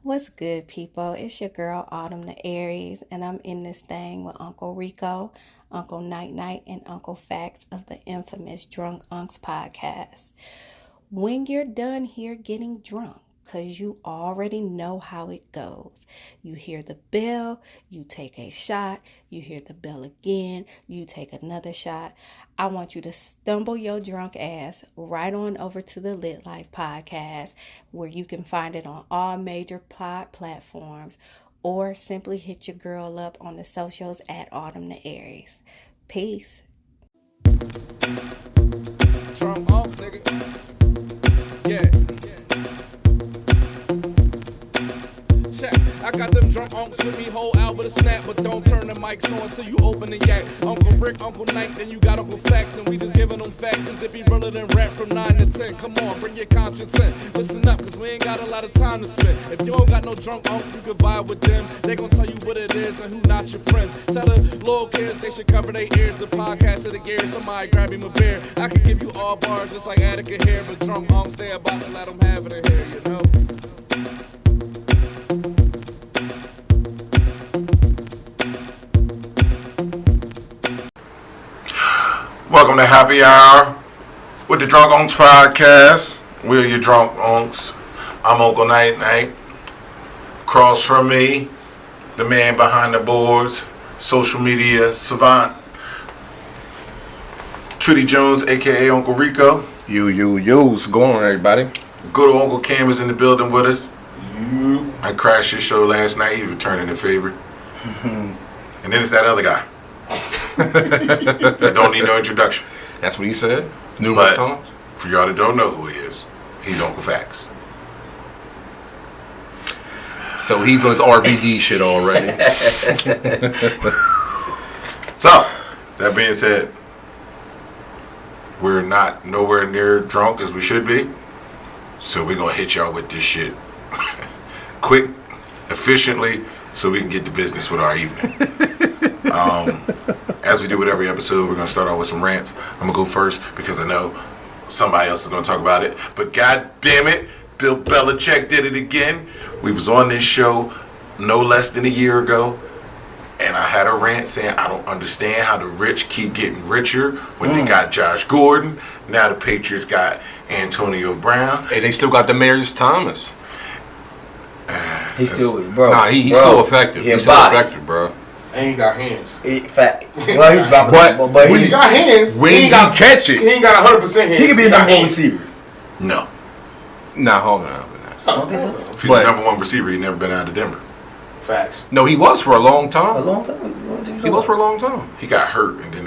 What's good, people? It's your girl, Autumn the Aries, and I'm in this thing with Uncle Rico, Uncle Night Night, and Uncle Facts of the infamous Drunk Unks podcast. When you're done here getting drunk, because you already know how it goes. You hear the bell, you take a shot, you hear the bell again, you take another shot. I want you to stumble your drunk ass right on over to the Lit Life podcast, where you can find it on all major pod platforms, or simply hit your girl up on the socials at Autumn the Aries. Peace. Drunk Unks, nigga. Yeah. Check. I got them drunk unks with me, whole album to snap, but don't turn the mics on till you open the yak. Uncle Rick, Uncle Night, then you got Uncle Facts, and we just giving them facts, cause it be realer than rap from 9 to 10. Come on, bring your conscience in. Listen up, cause we ain't got a lot of time to spend. If you don't got no drunk unk, you can vibe with them. They gon' tell you what it is and who not your friends. Tell the little kids they should cover their ears. The podcast of the gear, somebody grab him a beer. I can give you all bars just like Attica here, but drunk unks, they about to let them have it in here, you know? Welcome to Happy Hour with the Drunk Unks podcast. We're your Drunk Unks. I'm Uncle Night Night. Across from me, the man behind the boards, social media savant, Trudy Jones, aka Uncle Rico. What's going on, everybody? Good old Uncle Cam is in the building with us. I crashed his show last night. He's returning the favor. And then it's that other guy. That don't need no introduction. That's what he said numerous But times. for y'all that don't know who he is, he's Uncle Facts. So he's on his RVD shit already. So, that being said, we're not nowhere near drunk as we should be. So we're going to hit y'all with this shit quick, efficiently, so we can get to business with our evening. As we do with every episode, we're going to start off with some rants. I'm going to go first because I know somebody else is going to talk about it. But god damn it, Bill Belichick did it again. We was on this show no less than a year ago, and I had a rant saying I don't understand how the rich keep getting richer when they got Josh Gordon. Now the Patriots got Antonio Brown. Hey, they still got Demarius Thomas. He's still, bro. Nah, he's still effective. He's still effective, bro. And he got hands. Well, he dropping but When he got hands, When he catch it, he ain't got 100% hands. he could be a number one receiver. No. nah, hold on. Don't think so? If he's But- the number one receiver, he never been out of Denver. Facts. No, he was for a long A time. long time. He was for a long time. He got hurt, and then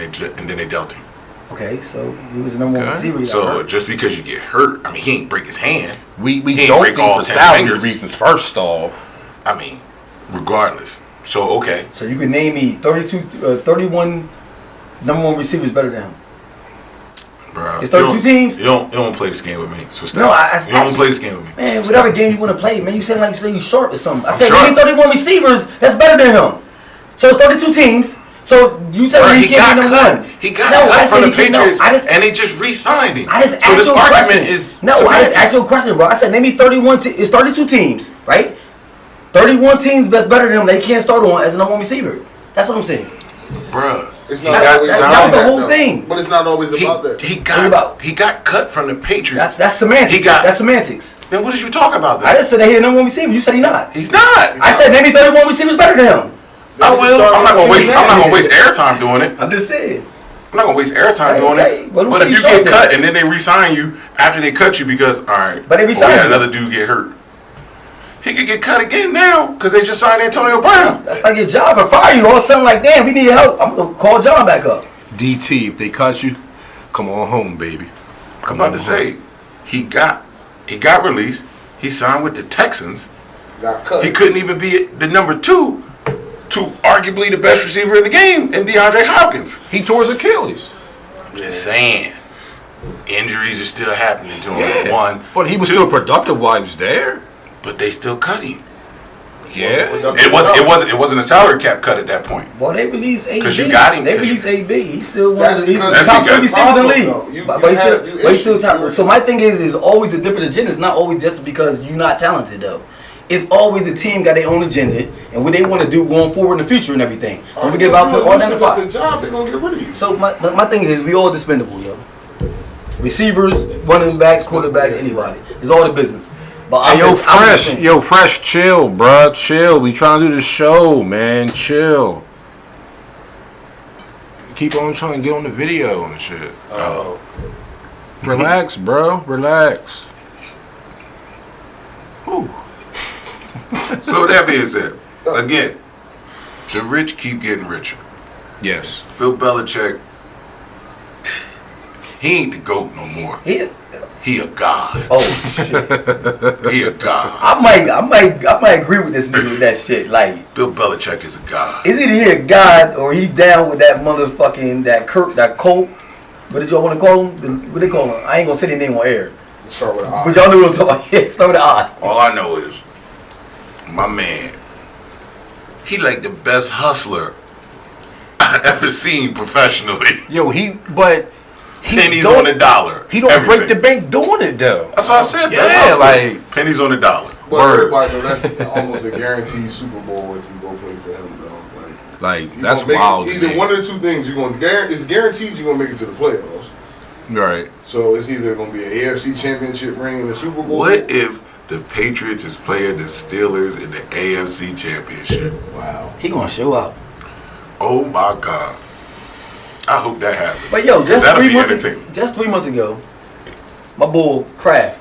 they dealt him. Okay, so he was the number one Okay. receiver. He got So hurt. just because you get hurt, I mean, he ain't break his hand. We He ain't don't break think all for 10 salary fingers. reasons. First off, I mean, regardless. So okay, So you can name me 31 number one receivers better than him. bro. It's 32 teams? You don't play this game with me. So stop. No, I you don't play this game with me. Man, whatever game you want to play, man, you said like you say you sharp or something. I I'm said sharp. name me 31 receivers that's better than him. So it's 32 teams. So you said Bro, he he can't got be number cut. one. He got No, I cut from said the he can't- no, Patriots, and they just re-signed him. I just So asked this you a argument question. is No, I just semantics. asked you a question, bro. I said name me 31. It's 32 teams, right? 31 teams that's better than him. They can't start on as a number one receiver. That's what I'm saying. Bruh. It's He not got always that's signed. the that, whole though. thing. But it's not always about that. He What about? got cut from the Patriots. That's semantics. He got- That's semantics. Then what did you talk about I then? just said that he a number one receiver. You said he not. He's not. I said maybe 31 receivers better than him. I will. I'm not gonna waste. Team I'm not gonna now. waste airtime doing it. I'm just saying. I'm not gonna waste airtime doing Okay, it. well, But if see you short get then. cut and then they re-sign you after they cut you because all right, But they we re-signed had you. another dude get hurt. He could get cut again now because they just signed Antonio Brown. That's like your job. Or fire you all of a sudden like, damn, we need help. I'm gonna call John back up. DT, if they cut you, come on home, baby. I'm Come about on to home. say he got released. He signed with the Texans. Got cut. He couldn't even be the number two to arguably the best receiver in the game in DeAndre Hopkins. He tore his Achilles. Just saying. Injuries are still happening to him. Yeah. One. But he was two, still productive while he was there. But they still cut him. Yeah. It wasn't a salary cap cut at that point. Well, they released AB. 'Cause you got him, They 'cause released AB. He's still one That's of the he's because- the top that's 3 receivers in the because- league. though. You But he's have- still top. So my thing is always a different agenda. It's not always just because you're not talented though. It's always the team got their own agenda and what they want to do going forward in the future and everything. Don't forget about putting all that in the pot. The job, they're gonna get rid of you. So my thing is, we all dispendable, yo. Receivers, running backs, quarterbacks, anybody. It's all the business. But Hey, Fresh, chill, bruh, chill. We trying to do the show, man, chill. Keep on trying to get on the video and shit. Oh. Relax, bro, relax. Ooh. So that being said, again, the rich keep getting richer. Yes. Bill Belichick, he ain't the GOAT no more. He a god. Oh shit. He a god. I might agree with this nigga with that shit. Like, Bill Belichick is a god. is it he a god or he down with that motherfucking that Colt? What did y'all want to call him? What they call him? I ain't gonna say the name on air. Start with an I. But y'all know what I'm talking about. Yeah, start with an I. All I know is, my man, he like the best hustler I ever seen professionally. Yo, Pennies on the dollar. He don't everything. break the bank doing it though. That's what I said. Yeah, Best hustler. like pennies on the dollar. But Word. everybody know that's almost a guaranteed Super Bowl if you go play for him, though. Like You that's gonna make wild. it, to either me. one of the two things it's guaranteed you're gonna make it to the playoffs. Right. So it's either gonna be an AFC Championship ring in the Super Bowl. What if the Patriots is playing the Steelers in the AFC Championship? Wow. He gonna show up. Oh my God! I hope that happens. But yo, just That'll 3 be months. entertaining. Just 3 months ago, my bull Kraft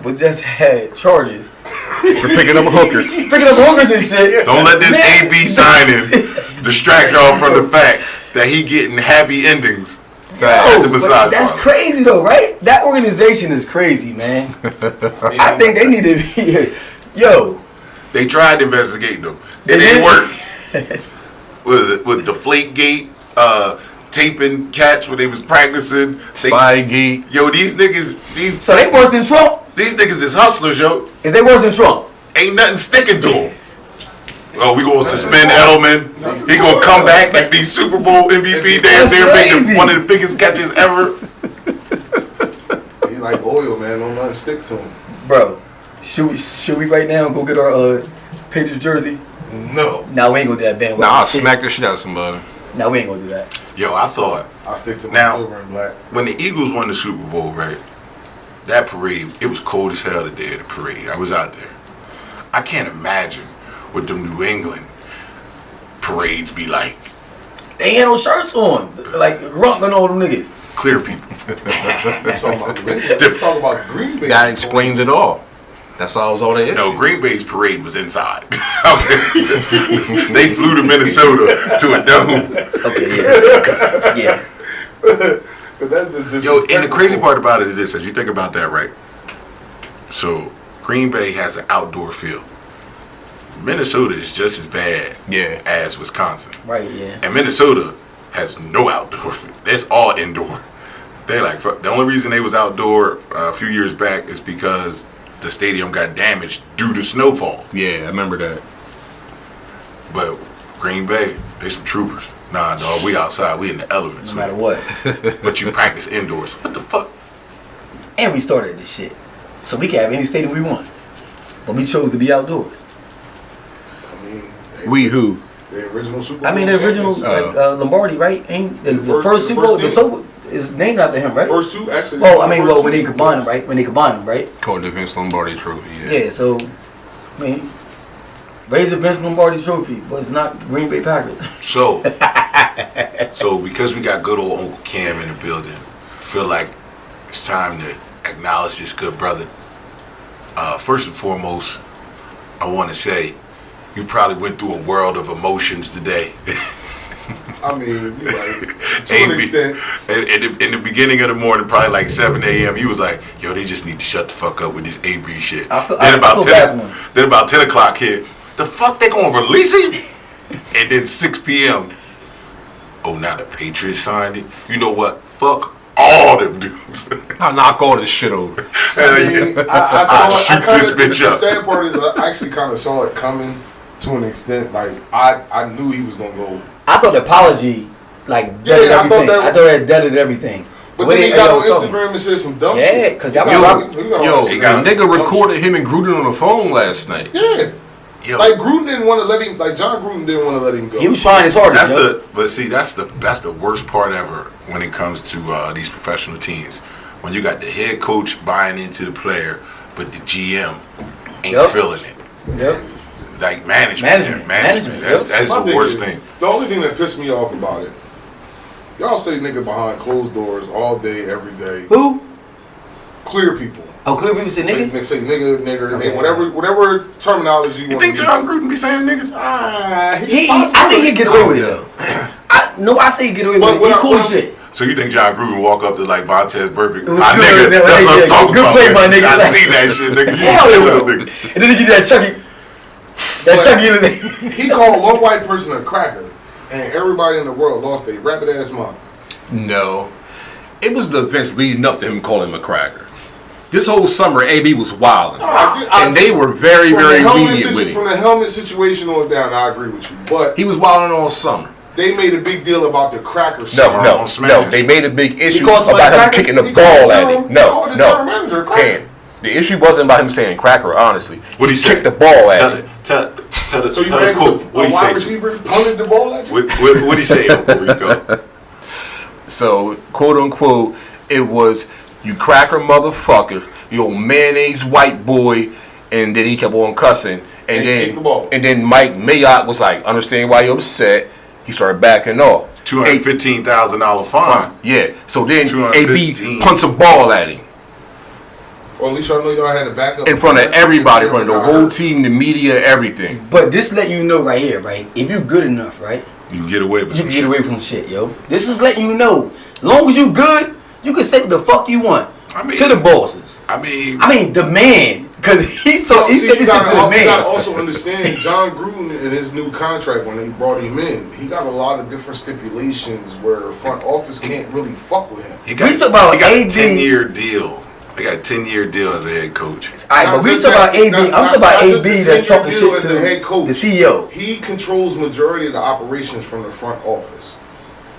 was just had charges. For picking up hookers. Picking up hookers and shit. Don't let this Man. AB signing distract y'all from the fact that he getting happy endings. at the But massage that's parlor. crazy though, right? That organization is crazy, man. I think they need to be. Yo, They tried investigating them. It They didn't did? work. With Deflategate, taping cats when they was practicing. Spygate. Yo, these niggas, so they worse than Trump? these niggas is hustlers, yo. Is they worse than Trump? Ain't nothing sticking to them. Oh, we gonna suspend Edelman. He gonna come back and be Super Bowl MVP That's dance there, crazy. making one of the biggest catches ever. He like oil, man. Don't nothing stick to him. Bro, should we right now go get our Patriots jersey? No. Nah, we ain't gonna do that bandwagon. Nah, I'll shit. smack the shit out of somebody. Nah, we ain't gonna do that. Yo, I thought I stick to my Now- silver and black. when the Eagles won the Super Bowl, right? That parade, it was cold as hell the day of the parade. I was out there. I can't imagine what them New England parades be like. They ain't had no shirts on. Like Drunk and all them niggas. Clear people. We're talking about let's talk about Green Bay. That explains it all. That's all that is. No, Green Bay's parade was inside. They flew to Minnesota to a dome. Okay, yeah. But that's just Yo, and the crazy part about it is this, as you think about that, right? So, Green Bay has an outdoor field. Minnesota is just as bad Yeah. as Wisconsin. Right, yeah. And Minnesota has no outdoor field. It's all indoor. They're like, fuck. The only reason they was outdoor a few years back is because the stadium got damaged due to snowfall. Yeah, I remember that. But Green Bay, they some troopers. Nah, dog, we outside. We in the elements. No matter what. But you practice indoors. What the fuck? And we started this shit. So we can have any stadium we want. But we chose to be outdoors. I mean, We who? the original Super Bowl. I mean, the original champions. Lombardi, right? Ain't the The first Super Bowl? The team. Super is named after him, right? First two, actually. Well, I mean, first when two they Super combine them, Bowls. right? When they combine them, right? Called the Vince Lombardi Trophy. Yeah. So, I mean, raise the Vince Lombardi Trophy, but it's not Green Bay Packers. So, because we got good old Uncle Cam in the building, feel like it's time to acknowledge this good brother. First and foremost, I want to say you probably went through a world of emotions today. I mean, you're right. To an extent. In the beginning of the morning, probably like 7 a.m., he was like, yo, they just need to shut the fuck up with this AB shit. Then about 10 o'clock hit, the fuck they gonna release him? And then 6 p.m., oh, now the Patriots signed it? You know what? Fuck all them dudes. I'll knock all this shit over. I mean, I saw it. Shoot this bitch The up. sad part is I actually kind of saw it coming to an extent. Like, I knew he was going to go. I thought the apology, like, deaded Yeah, I thought everything. that- I thought that deaded everything. But then he got on Instagram and said some dumb shit. Yeah, because y'all a nigga recorded him and Gruden on the phone last night. Yeah. Yo. Like Gruden didn't want to let him. Like John Gruden didn't want to let him go. He was trying his hardest. That's the worst part ever when it comes to these professional teams. When you got the head coach buying into the player, but the GM ain't feeling it. Yep. Like management. That's the worst thing. The only thing that pissed me off about it, y'all say nigga behind closed doors all day, every day. Who? Clear people. Oh, clear people say nigga? Say nigger, okay. whatever terminology you want to use. You think John Gruden be saying nigga? I think he'd get away with it, though. I say he'd get away with it. He cool as shit. So you think John Gruden walk up to like Vontez Burfict? Nigga, that's what I'm talking good about. Good play, my nigga. I see that shit, nigga. Nigga. And then he get that Chucky. He called one white person a cracker, and everybody in the world lost their rabbit ass mind. No. It was the events leading up to him calling him a cracker. This whole summer, AB was wilding. And they were very, very lenient with him. From the helmet situation on down, I agree with you. But he was wilding all summer. They made a big deal about the cracker. No. They made a big issue about him kicking the ball at him. No. The issue wasn't about him saying cracker, honestly. What he said? Kicked the ball at him. Tell the quote. What he say? Receiver punted the ball at you? What he say, Uncle Rico? So, quote unquote, it was, you cracker motherfucker, you old mayonnaise white boy, and then he kept on cussing. And then Mike Mayock was like, understand why you're upset. He started backing off. $215,000 fine. Yeah. So then AB punts a ball at him. Well, at least y'all know y'all had to back up. In front of everybody, in front of the whole team, the media, everything. But this let you know right here, right? If you good enough, right? You get away with some shit. You get away from shit, yo. This is letting you know. As long as you good, you can say what the fuck you want. To the bosses. I mean the man. Because he said this shit to the man. You gotta also understand, John Gruden in his new contract, when they brought him in, he got a lot of different stipulations where front office can't really fuck with him. He got a 10-year deal. They got a 10-year deal as a head coach. Alright, but we talk about AB. I'm talking about AB that's talking shit to the head coach. The CEO. He controls majority of the operations from the front office.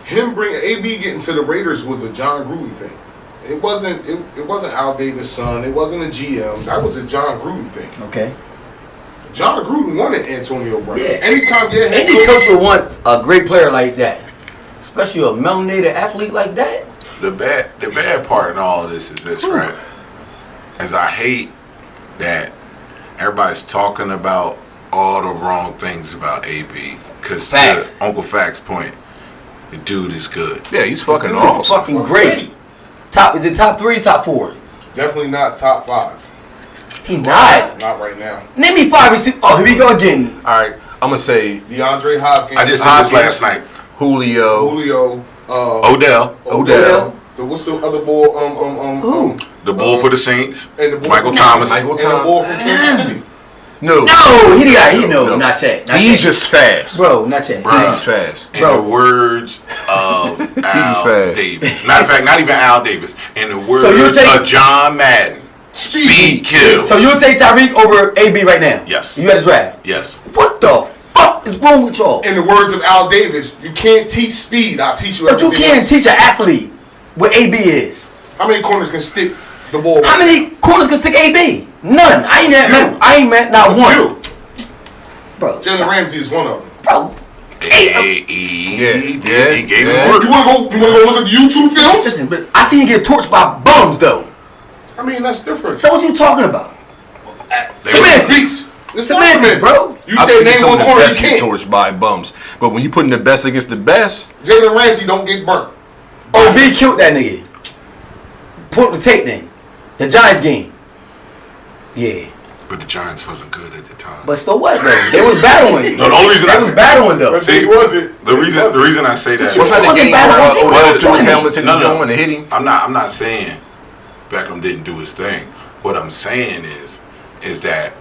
Him bringing AB getting to the Raiders was a John Gruden thing. It wasn't Al Davis' son. It wasn't a GM. That was a John Gruden thing. Okay. John Gruden wanted Antonio Brown. Yeah. Anytime any coach would want a great player like that, especially a melanated athlete like that. The bad part in all of this is this, right? As I hate that everybody's talking about all the wrong things about AB. Because to Uncle Fact's point, the dude is good. Yeah, he's fucking awesome. He's fucking great. Is it top 3, top 4? Definitely not top 5. He not. Not right now. Name me 5 receivers. Oh, here we go again. All right, I'm gonna say DeAndre Hopkins. I just said this last night. Julio. Odell. What's the other boy? The bull for the Saints. And the boy Michael Thomas. And the boy from Kansas City. No, not yet. He's just fast, bro. Not yet. He's fast. In the words of Al Davis. Matter of fact, not even Al Davis. In the words of John Madden. Speed kills. So you'll take Tyreek over AB right now? Yes. You got a draft? Yes. What the fuck is wrong with y'all? In the words of Al Davis, you can't teach speed. I'll teach you everything. But you can't teach an athlete what AB is. How many corners can stick the ball? How many corners can stick AB? None. I ain't met not one. Bro. Jalen Ramsey is one of them. Bro. He gave him work. You wanna go look at the YouTube films? Listen, but I seen him get torched by bums though. I mean, that's different. So what you talking about? Semantics. Semantics, bro. You say name one corner, you can't. Torched by bums, but when you putting the best against the best, Jalen Ramsey don't get burnt. OB killed that nigga. Put up the tape then. The Giants game. Yeah. But the Giants wasn't good at the time. But still what though? They was battling. No, the only reason they was battling though. See, the reason I say that. And hit him. I'm not saying Beckham didn't do his thing. What I'm saying is that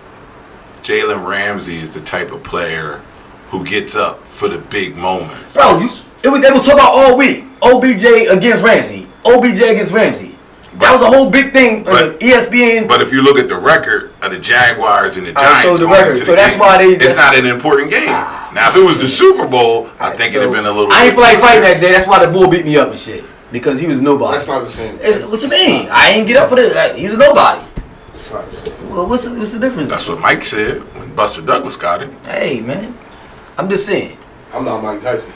Jalen Ramsey is the type of player who gets up for the big moments. Bro, they was talking about all week. OBJ against Ramsey. OBJ against Ramsey. That was a whole big thing on ESPN. But if you look at the record of the Jaguars and the Giants, that's why it's not an important game. Now, if it was the Super Bowl, I think it'd have been a little. I ain't feel like fighting that day. That's why the bull beat me up and shit. because he was nobody. That's not the same. What you mean? I ain't get up for this. Like, he's a nobody. It's not the same. Well, what's the difference? That's what Mike said when Buster Douglas got him. Hey, man. I'm just saying. I'm not Mike Tyson.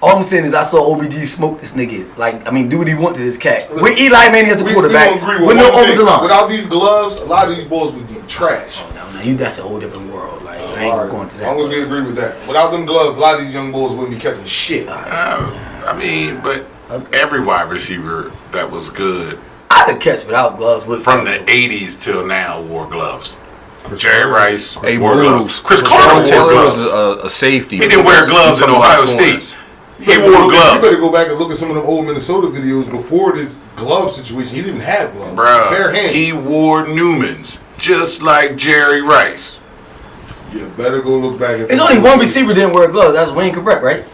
All I'm saying is I saw OBG smoke this nigga. Like, I mean, do what he want to this cat. With Eli Manning as a quarterback. We don't agree with no offensive line. Without these gloves, a lot of these balls would be trash. Oh, no, that's a whole different world. Like, I ain't going to that. As long as we agree with that. Without them gloves, a lot of these young bulls wouldn't be catching shit. I mean, but every wide receiver that was good I'd have catch without gloves. from the 80s till now wore gloves. Jerry Rice wore gloves. Chris Chris Carter wore was gloves. a safety. He didn't wear gloves in Ohio State. He wore You gloves. better go back and look at some of them old Minnesota videos before this glove situation. He didn't have gloves. Bare Bruh, hands. he wore Newmans just like Jerry Rice. You better go look back at There's only one receiver didn't wear gloves. That was Wayne Correct, right?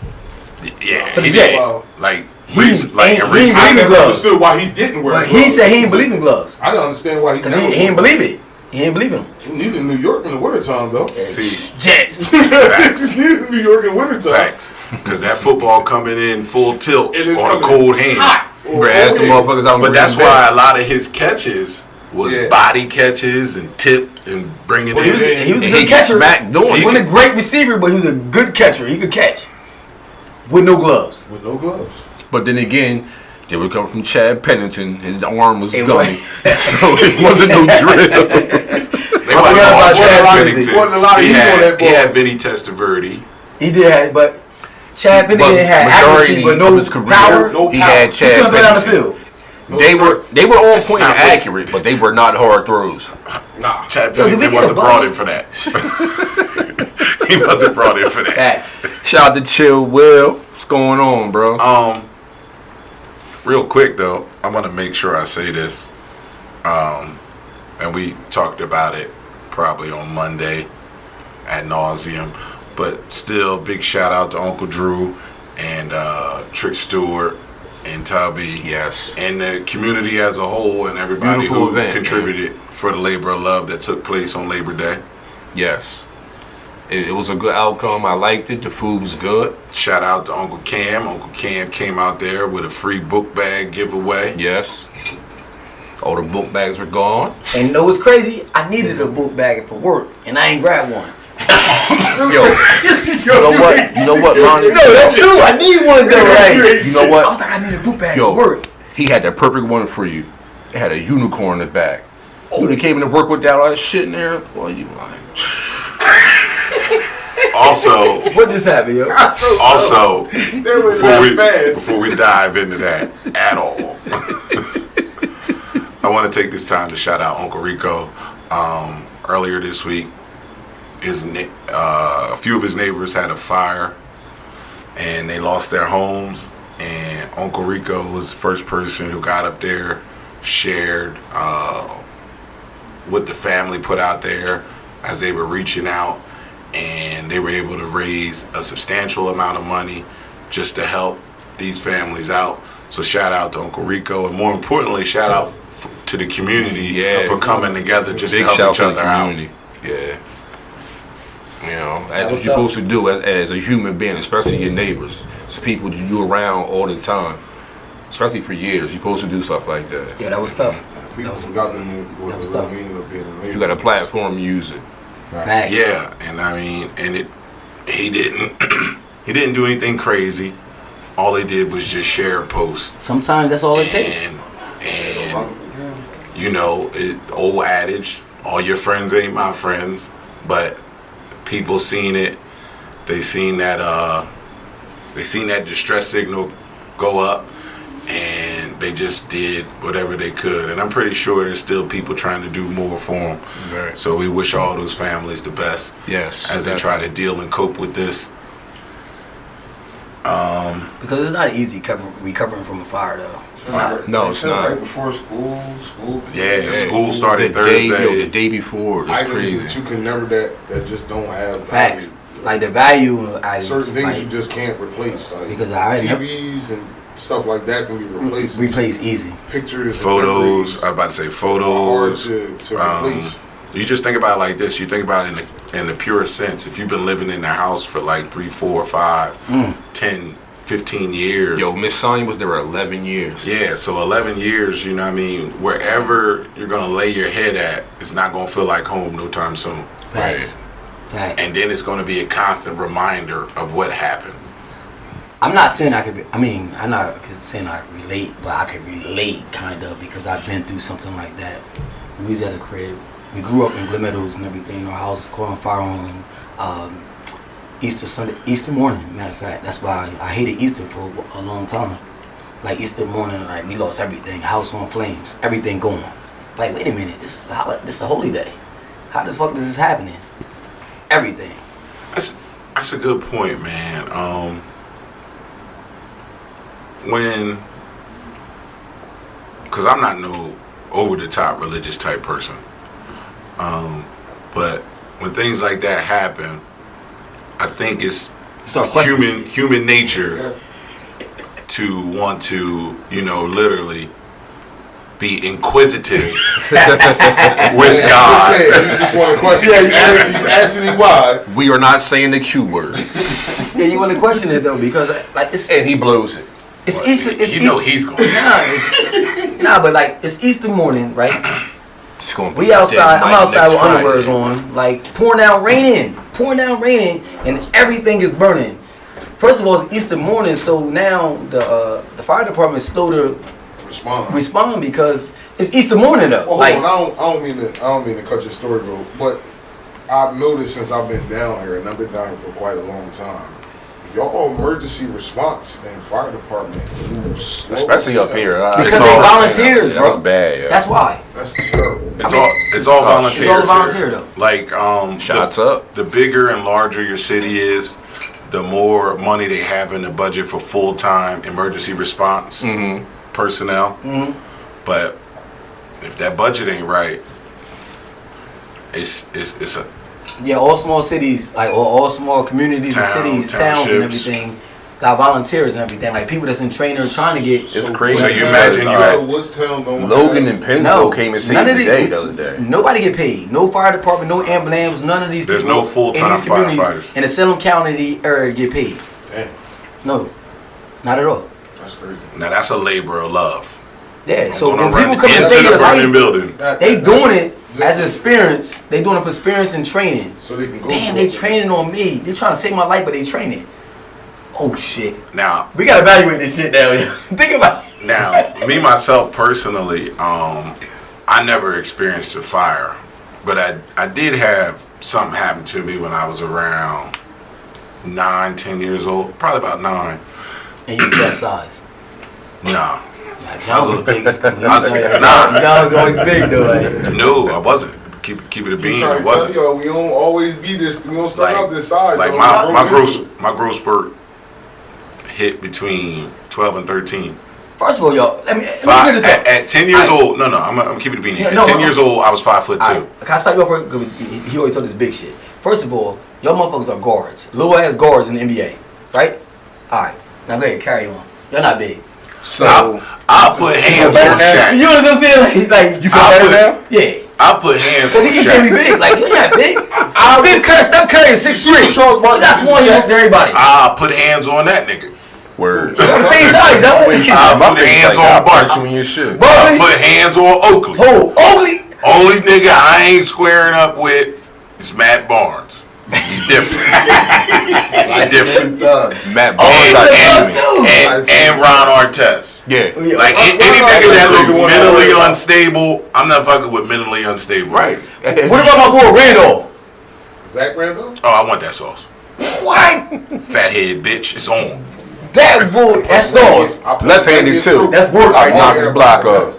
Yeah, For the he Jets. did. Like He recent, like in ain't recent. I believe in never gloves. understood why he didn't wear But gloves. he said he didn't believe in gloves. I don't understand why he Because he didn't believe it. He didn't believe in them. Neither in New York in the wintertime, though. See, Jets. facts, Neither in New York in wintertime. facts. Because that football coming in full tilt It is on a coming cold hand. hot. We're asking motherfuckers out. But that's why a lot of his catches was body catches and tip and bringing Well, in. he was a He good can catcher. smack doing He it. wasn't a great receiver, but he was a good catcher. He could catch with no gloves. With no gloves. But then again, they would come from Chad Pennington. His arm was It gummy, so it wasn't no drill. They I wasn't forgot all about Chad Chad Pennington. Wasn't a lot of He heat on that had, ball. he had Vinny Testaverde. He did have it, but Chad Pennington But had majority accuracy, but of no his career, power. no he power. had He Chad couldn't play down the Pennington. field. They were on That's point and not what- accurate, but they were not hard throws. Nah. Chad Yo, did we Pennington get a wasn't bus? brought in for that. He wasn't brought in for that. Facts. Shout out to Chill Will. What's going on, bro? Real quick though, I want to make sure I say this, and we talked about it probably on Monday ad nauseum, but still big shout out to Uncle Drew and Trick Stewart and Tubby, Yes. and the community as a whole, and everybody Beautiful who event, contributed for the labor of love that took place on Labor Day. Yes. It was a good outcome. I liked it. The food was good. Shout out to Uncle Cam. Uncle Cam came out there with a free book bag giveaway. Yes. All the book bags were gone. And you know what's crazy? I needed a book bag for work, and I ain't grabbed one. Yo, you know what, Lonnie? No, that's true. I need one though, right? You know what? I was like, I need a book bag Yo, for work. he had the perfect one for you. It had a unicorn in the back. You would have came into work with that all that shit in there. Boy, you like. Also, What just happened, yo? also, They was before that fast. we dive into that at all, I want to take this time to shout out Uncle Rico. Earlier this week, a few of his neighbors had a fire, and they lost their homes. And Uncle Rico was the first person who got up there, shared what the family put out there as they were reaching out. And they were able to raise a substantial amount of money just to help these families out. So shout out to Uncle Rico, and more importantly, shout out to the community for coming together just to help each other out. Yeah. You know, that's what you're supposed to do as a human being, especially your neighbors. It's people you around all the time, especially for years. You're supposed to do stuff like that. Yeah, that was tough. People forgot the meaning of being a If you got a platform, use it. Facts. Yeah, and I mean, and he didn't he didn't do anything crazy. All he did was just share a post. Sometimes that's all it takes. And you know, old adage, all your friends ain't my friends, but people seen it. They seen that distress signal go up, and they just did whatever they could. And I'm pretty sure there's still people trying to do more for them. Right. So we wish all those families the best. Yes. As they try to deal and cope with this. Because it's not easy recovering from a fire, though. It's not. No, it's not. Right before school. Yeah, school started the Thursday. the day before. That's Items crazy. that you can never that just don't have Facts. value. Like the value of items. Certain things like, you just can't replace. Like Because I never- TVs and stuff like that can be replaced. replace easy. Pictures, Photos. and I'm about to say hard photos. to replace. You just think about it like this. You think about it in the purest sense. If you've been living in the house for like 3, 4, 5, 10 15 years. Yo, Miss Sonya was there 11 years. Yeah, so 11 years, you know what I mean? Wherever you're going to lay your head at, it's not going to feel like home no time soon. Facts. Facts. And then it's going to be a constant reminder of what happened. I'm not saying I could be, I'm not saying I relate, but I can relate kind of because I've been through something like that. We was at a crib. We grew up in Glen Meadows and everything. Our house caught on fire on Easter morning, matter of fact. That's why I hated Easter for a long time. Like Easter morning, like we lost everything. House on flames, everything going. Like, wait a minute, this is a holy day. How the fuck is this happening? Everything. That's a good point, man. Because I'm not no over the top religious type person, but when things like that happen, I think it's human nature to want to, literally be inquisitive with God. You just want to question. You asking me why? We are not saying the Q word. Yeah, you want to question it though because like it's And he blows it. It's Easter. It's Easter. He's going. Nah, but like it's Easter morning, right? It's gonna be We outside. I'm outside with Friday. underwears on, like pouring down raining, and everything is burning. First of all, it's Easter morning, so now the fire department is slow to respond because it's Easter morning though. Well, like, hold on. I don't mean to cut your story, bro. But I've noticed since I've been down here, and I've been down here for quite a long time. Y'all emergency response and fire department moves slow. Especially up here. because they volunteers, bro. That was bad, yeah. That's why. That's terrible. It's all volunteers. It's all volunteer though. Like Shots up. The bigger and larger your city is, the more money they have in the budget for full-time emergency response personnel. But if that budget ain't right, it's a Yeah, all small cities, like all small communities and cities, towns and everything, got volunteers and everything. Like people that's in training trying to get. It's crazy. So you imagine Logan and Pennsville came and saved the day the other day. Nobody get paid. No fire department, no ambulance, none of these. There's people no full-time in these communities firefighters. in the Salem County area get paid. Damn. No, not at all. That's crazy. Now that's a labor of love. Yeah, I'm so gonna when run people come and into save the your burning life, building. they doing it as experience. They doing it for experience and training. So they can go. Damn, they training on me. They trying to save my life, but they training. Oh shit. Now We gotta evaluate this shit now. Think about it. Now, me myself personally, I never experienced a fire, but I did have something happen to me when I was around 9, 10 years old, probably about 9. And you was that size. Nah. John was big. Nah. John was always big though. Like. No, I wasn't. Keep it a bean. I wasn't. Y'all, we don't always be this. We don't start out this size. Like my growth spurt hit between 12 and 13. First of all, y'all, let me get this up. At 10 years old, I'm keeping it a bean. Yeah, At 10 years old, I was 5'2". Can I stop you off for because he always told this big shit. First of all, y'all motherfuckers are guards, little ass guards in the NBA, right? All right, now go ahead, carry on. Y'all not big. So I'll put hands on Shaq. You know what I'm saying? Like you feel better now? Yeah. I'll put hands Because on he can say me Shaq. big. Like, you're not big. Steph Curry is 6'3". That's one to everybody. I'll put hands on that nigga. Word. The same size, y'all. I'll put hands on Barkley. When you should. I'll put hands on Oakley. Oh, Oakley. Only nigga I ain't squaring up with is Matt Barnes. He's different. He's different. Matt Barnes And Ron Artest. Yeah. Like any nigga that look mentally unstable, I'm not fucking with mentally unstable. Right. What about my boy Randolph? Zach Randolph? Oh, I want that sauce. What? Fathead bitch, it's on. That boy, that's sauce. Left-handed too. That's work. I knocked his block off.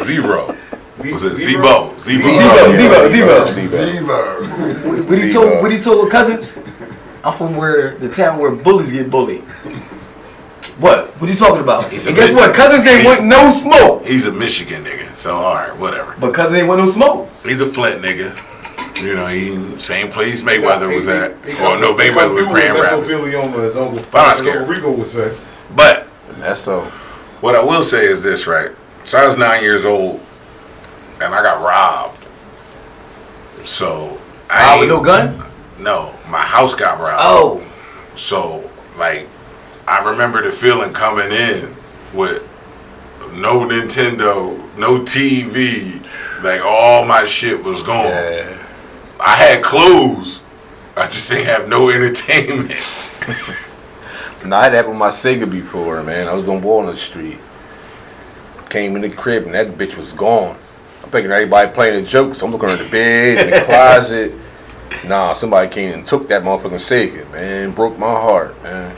Zero. Was it Zebo? Zebo. What he told cousins? I'm from the town where bullies get bullied. What you talking about? And guess what? Cousins ain't want no smoke. He's a Michigan nigga, so alright, whatever. But cousins ain't want no smoke. He's a Flint nigga. You know, he same place Mayweather was at. Or no, Mayweather was Grand Rapids. His uncle, But I'm not scared. Rico would say. But That's so. what I will say is this, right? So I was 9 years old, and I got robbed. So With no gun? No, my house got robbed. Oh. So, like, I remember the feeling coming in with no Nintendo, no TV, like all my shit was gone. Yeah. I had clothes, I just didn't have no entertainment. No, I had that with my Sega before, man. I was gonna go on the street. Came in the crib and that bitch was gone. I'm thinking everybody playing a joke, so I'm looking under the bed, in the closet. Nah, somebody came and took that motherfucking Sega, man. Broke my heart, man.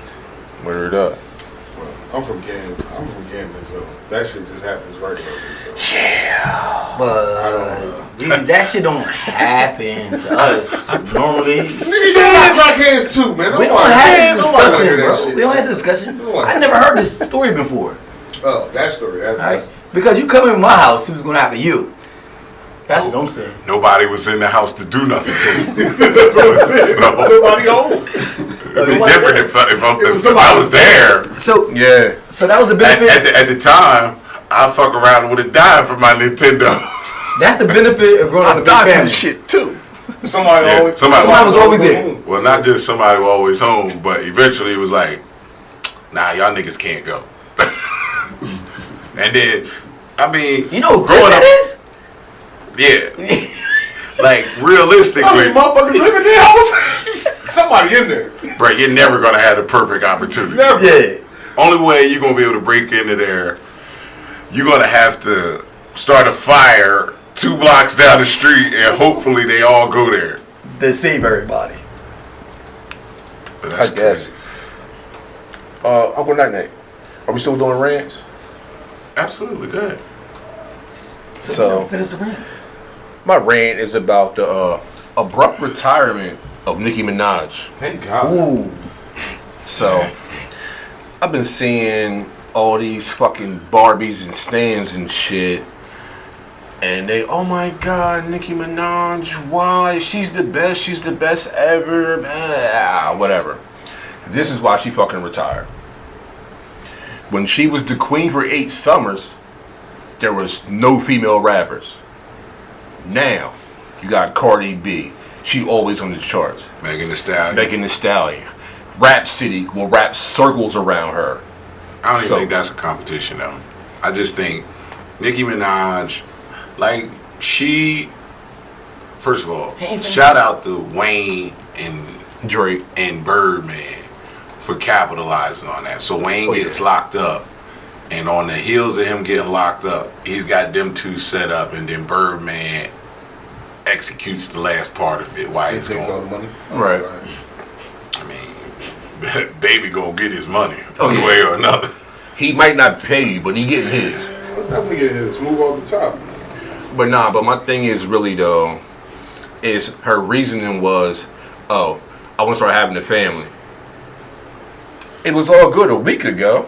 Murdered up. Well, I'm from Camden, so that shit just happens regularly. So. Yeah. But that shit don't happen to us normally. Nigga, you live like hands too, man. We don't have this discussion, bro. Shit, we don't have this discussion. I never heard this story before. Oh, that story. That's Because you come in my house, it was gonna happen to you. That's what I'm saying. Nobody was in the house to do nothing to me. That's what I'm saying. Nobody home. It'd be different if I was there. So Yeah. So that was the benefit. At the time, I fuck around with a dime for my Nintendo. That's the benefit of growing up in a big family. Shit too. Somebody Yeah, was always there. Well, not just somebody was always home, but eventually it was like, nah, y'all niggas can't go. And then, I mean, You know who growing that is? yeah, like realistically, How many motherfuckers live in their house? Somebody in there. bro, you're never gonna have the perfect opportunity. Never. Yeah. Only way you're gonna be able to break into there, you're gonna have to start a fire 2 blocks down the street, and hopefully they all go there. To save everybody. But that's I guess. crazy. Uncle Night Night. Are we still doing rants? Absolutely good. So finish the rant. my rant is about the abrupt retirement of Nicki Minaj. Thank God. Ooh. So I've been seeing all these fucking Barbies and stands and shit. And they, oh my God, Nicki Minaj, why? She's the best ever. Whatever. This is why she fucking retired. When she was the queen for 8 summers, there was no female rappers. Now, you got Cardi B. She always on the charts. Megan Thee Stallion. Megan Thee Stallion. Rap City will wrap circles around her. I don't even think that's a competition though. I just think Nicki Minaj, like first of all, shout out to Wayne and Drake and Birdman for capitalizing on that. So Wayne gets locked up, and on the heels of him getting locked up, he's got them two set up, and then Birdman executes the last part of it while he's Takes all the going. money. Right. I mean, baby gonna get his money one yeah. way or another. He might not pay you, but he getting his. Definitely getting his smooth off the top. But my thing is really though, is her reasoning was, oh, I want to start having a family. It was all good a week ago.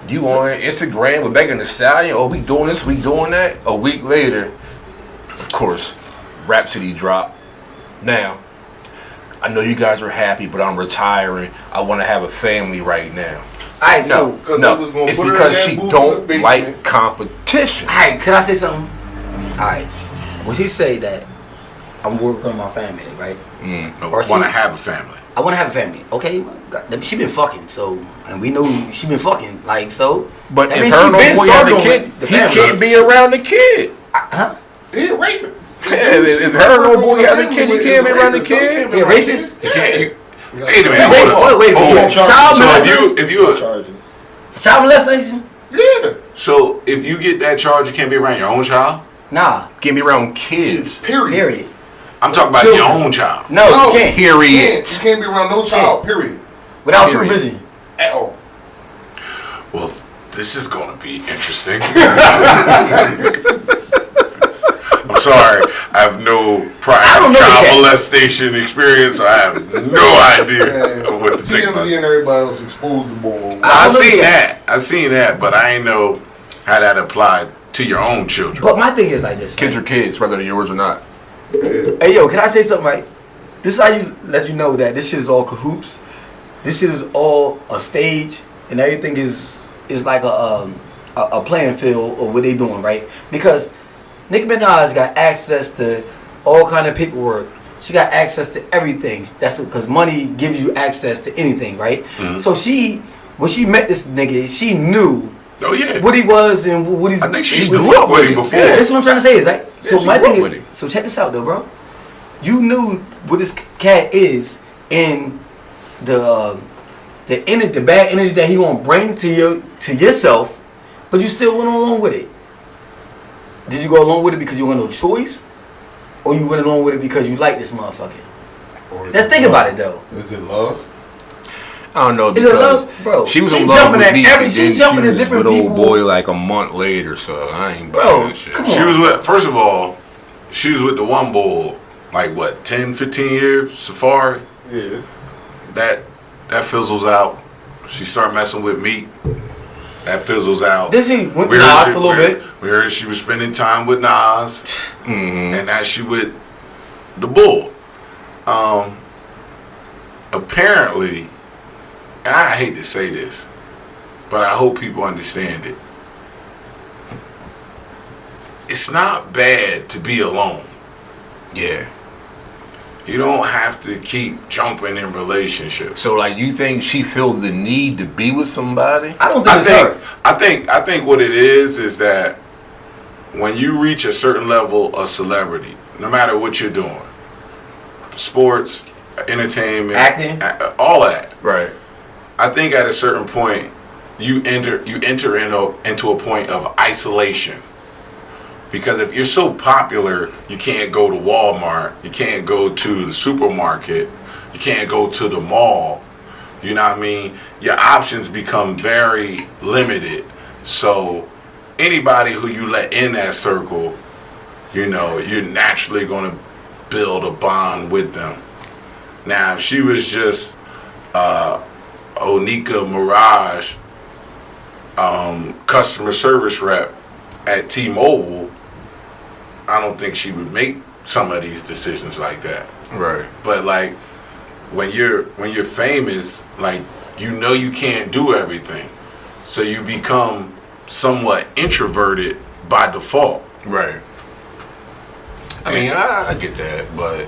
You on Instagram with Megan Thee Stallion, oh, we doing this, we doing that. A week later, of course, Rhapsody dropped. Now, I know you guys are happy, but I'm retiring. I want to have a family right now. Alright, so No, it's because she don't like competition. alright, could I say something? Alright. When she say that I'm working on my family, right? No, Or want to she- have a family. I want to have a family. Okay, she been fucking, so, and we know she been fucking, like, so. But that if means her she no been boy have started a on kid, the he family. can't be around the kid. Huh? He a rapist. Yeah, if her no boy have a kid, he can't be around the kid. He a rapist? You can't. Wait a minute. Hold on. Wait. Hold on. Child So molestation? if you Child molestation? Yeah. so if you get that charge, you can't be around your own child. Nah. Can't be around kids. Period. I'm talking about your own child. No, No. you can't. Period. You can't be around no child. Period. Without Period. supervision. At all. Well, this is going to be interesting. I'm sorry, I have no prior don't know child that. molestation experience. I have no idea of what to think about. TMZ and everybody else exposed the ball. I seen that, but I ain't know how that applied to your own children. But my thing is like this. Kids are kids, whether they're yours or not. Hey, yo, can I say something, right? This is how you let you know that this shit is all cahoots. This shit is all a stage, and everything is like a playing field of what they doing, right? Because Nicki Minaj got access to all kind of paperwork. She got access to everything. That's because money gives you access to anything, right? Mm-hmm. So when she met this nigga, she knew what he was and what he's. I think she grew up with him before. Yeah, that's what I'm trying to say. Is like so my thing is. So check this out, though, bro. You knew what this cat is and the bad energy that he gonna bring to yourself, but you still went along with it. Did you go along with it because you had no choice, or you went along with it because you like this motherfucker? Let's think about it though. Is it love? I don't know, because love, bro? She was in love with me, she's jumping at different people. Old boy like a month later, so I ain't buying that shit. She was with, first of all, she was with the one bull, like what, 10, 15 years, Safari? Yeah. That fizzles out. She started messing with Meat. That fizzles out. This he went with Nas for a little bit. We heard she was spending time with Nas, and now she with the bull. Apparently, and I hate to say this, but I hope people understand it. It's not bad to be alone. Yeah. You don't have to keep jumping in relationships. So, like, you think she feels the need to be with somebody? I don't think it's her. I think what it is that when you reach a certain level of celebrity, no matter what you're doing, sports, entertainment, acting, all that. Right. I think at a certain point, you enter into a point of isolation. Because if you're so popular, you can't go to Walmart, you can't go to the supermarket, you can't go to the mall, you know what I mean? Your options become very limited. So anybody who you let in that circle, you know, you're naturally going to build a bond with them. Now, if she was just Onika Mirage, customer service rep at T-Mobile, I don't think she would make some of these decisions like that. Right. But like when you're famous, like you know you can't do everything. So you become somewhat introverted by default. Right. I mean, I get that, but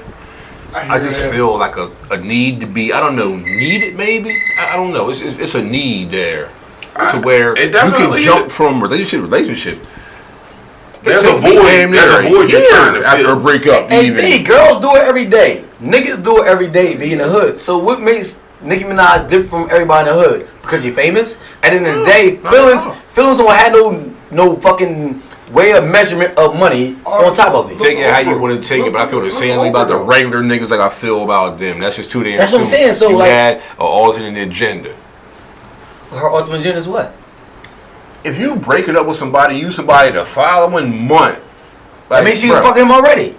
I just feel like a need to be, I don't know, needed maybe? I don't know. It's a need there. To where you can jump from relationship. There's a void you're trying to fill. After a breakup. Hey, girls do it every day. Niggas do it every day, be in the hood. So what makes Nicki Minaj different from everybody in the hood? Because you're famous? At the end of the day, feelings don't have no fucking way of measurement of money on top of it. Take it how you want to take it, but I feel the same way about the regular niggas like I feel about them. That's just too damn That's what I'm saying. So you had an alternate agenda. Her ultimate agenda is what? If you break it up with somebody, you somebody the following month. Like, I mean, she was fucking him already.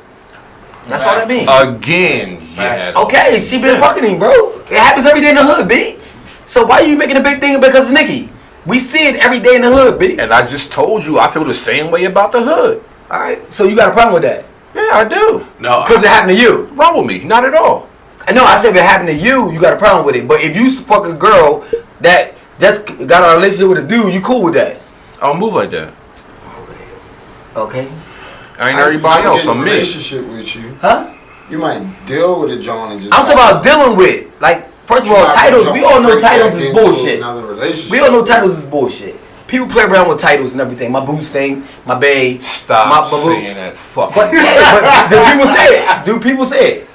That's all that means. Again, yeah. Okay, she been fucking him, bro. It happens every day in the hood, B. So why are you making a big thing because of Nicki? We see it every day in the hood, B. And I just told you I feel the same way about the hood. All right, so you got a problem with that? Yeah, I do. No, because it happened to you. Wrong with me? Not at all. No, I said if it happened to you, you got a problem with it. But if you fuck a girl that just got a relationship with a dude, you cool with that? I don't move like that. Okay. I ain't everybody else. I'm me. Relationship with you. Huh? You might deal with a John and just. I'm talking about dealing with. Like, first of all, titles. We all know titles is bullshit. We all know titles is bullshit. People play around with titles and everything. My boo sting, my bae. Stop saying that. Fuck. But do people say it? Do people say it?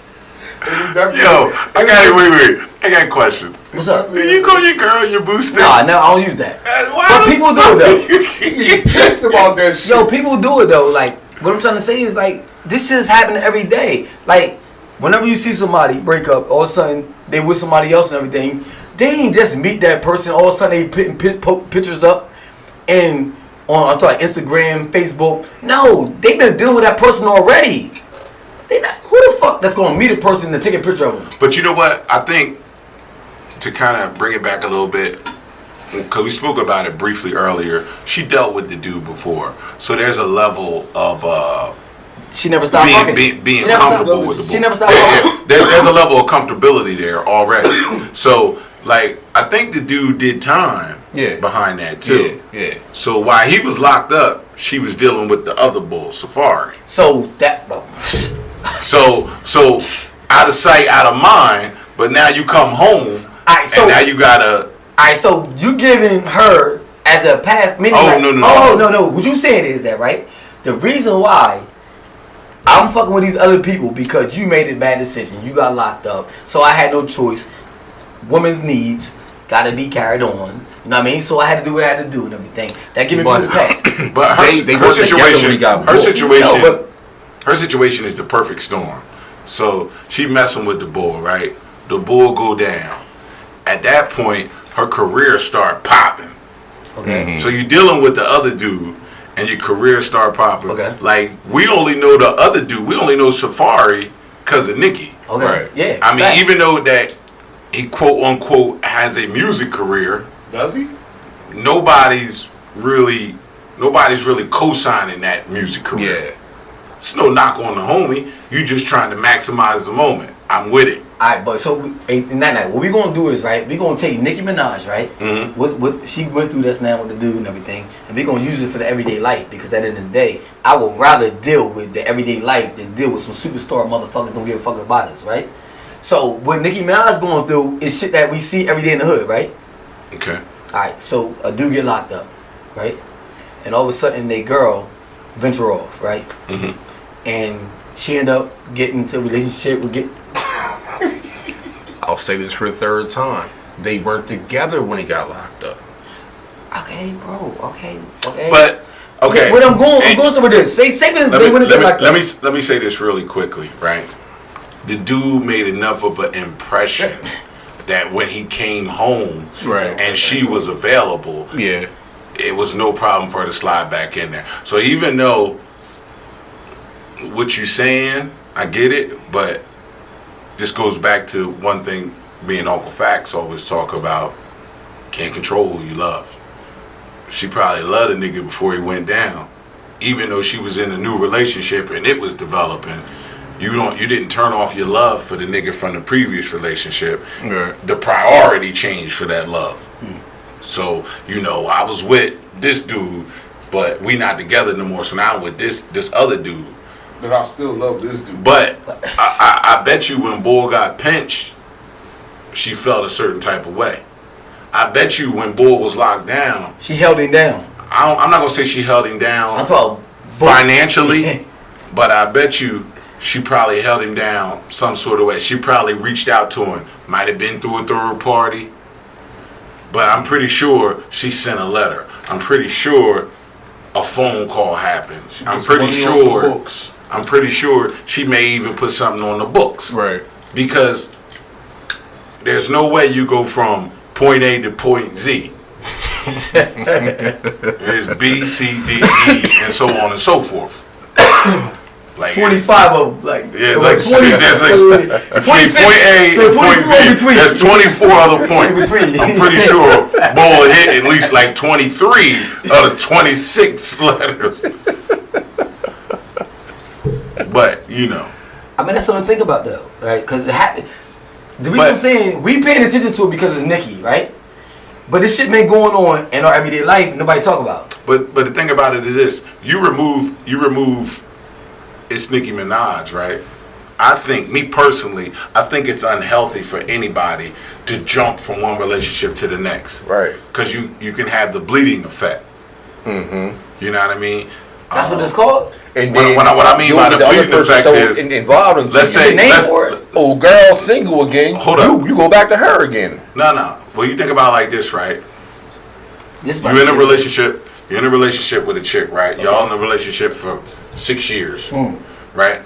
Yo, I got it. Wait. I got a question. What's up? Do you call your girl your boo stick? Nah, no, I don't use that. But people do it though. You pissed about that shit. Yo, people do it though. Like, what I'm trying to say is like, this shit's happening every day. Like, whenever you see somebody break up, all of a sudden they with somebody else and everything, they ain't just meet that person. All of a sudden they put pictures up and on I'm talking Instagram, Facebook. No, they've been dealing with that person already. They not, who the fuck that's gonna meet a person and take a picture of them? But you know what? I think to kind of bring it back a little bit, because we spoke about it briefly earlier, she dealt with the dude before, so there's a level of she never stopped being comfortable with the bull. She never stopped fucking. There's a level of comfortability there already. So like I think the dude did time behind that too. Yeah. So while he was locked up, she was dealing with the other bull, Safari. So that So out of sight, out of mind. But now you come home, and now you gotta. Alright, so you giving her as a past. Maybe no. What you saying is that right? The reason why I'm fucking with these other people because you made a bad decision. You got locked up, so I had no choice. Women's needs gotta be carried on. You know what I mean? So I had to do what I had to do and everything. That give me a pass. But her situation is the perfect storm. So she messing with the bull, right? The bull go down. At that point, her career start popping. Okay. Mm-hmm. So you're dealing with the other dude, and your career start popping. Okay. Like we only know the other dude. We only know Safari because of Nikki. Okay. Right. Yeah. I mean, even though that he quote unquote has a music career. Does he? Nobody's really co-signing that music career. Yeah. It's no knock on the homie. You just trying to maximize the moment. I'm with it. Alright, but so in that night, what we gonna do is right. We gonna take Nicki Minaj, right? Mm-hmm. What she went through that's now with the dude and everything, and we gonna use it for the everyday life because at the end of the day, I would rather deal with the everyday life than deal with some superstar motherfuckers don't give a fuck about us, right? So what Nicki Minaj going through is shit that we see every day in the hood, right? Okay. Alright, so a dude get locked up, right? And all of a sudden, they girl venture off, right? Mm-hmm. And she end up getting into a relationship with I'll say this for the third time. They weren't together when he got locked up. Okay, bro. Okay. But okay. Where I'm going somewhere this. Say this. Let me say this really quickly, right? The dude made enough of an impression that when he came home, right, and she was available, yeah, it was no problem for her to slide back in there. So even though what you're saying, I get it, but this goes back to one thing me and Uncle Fax always talk about: can't control who you love. She probably loved a nigga before he went down, even though she was in a new relationship and it was developing. You didn't turn off your love for the nigga from the previous relationship. Right. The priority changed for that love. So, I was with this dude, but we not together no more. So now I'm with this other dude. But I still love this dude. But I bet you when Bull got pinched, she felt a certain type of way. I bet you when Bull was locked down, she held him down. I'm not gonna say she held him down. I'm talking financially, but I bet you she probably held him down some sort of way. She probably reached out to him. Might have been through a third party, but I'm pretty sure she sent a letter. I'm pretty sure a phone call happened. I'm pretty sure she may even put something on the books. Right. Because there's no way you go from point A to point Z. There's B, C, D, E, and so on and so forth. Like 25 of them, there's between point A and point Z. There's 24 other points. I'm pretty sure Bull hit at least like 23 of the 26 letters. But I mean, that's something to think about though, right? Because it happened. The reason I'm saying we paying attention to it because it's Nikki, right? But this shit been going on in our everyday life. Nobody talk about. But the thing about it is this: you remove. It's Nicki Minaj, right? I think it's unhealthy for anybody to jump from one relationship to the next. Right. Because you can have the bleeding effect. Mm-hmm. You know what I mean? That's what it's called? And what I mean by the bleeding effect is, involved in let's say, old girl single again. Hold up. You go back to her again. No. Well, you think about it like this, right? You're in a relationship. You're in a relationship with a chick, right? Y'all in a relationship for 6 years, right?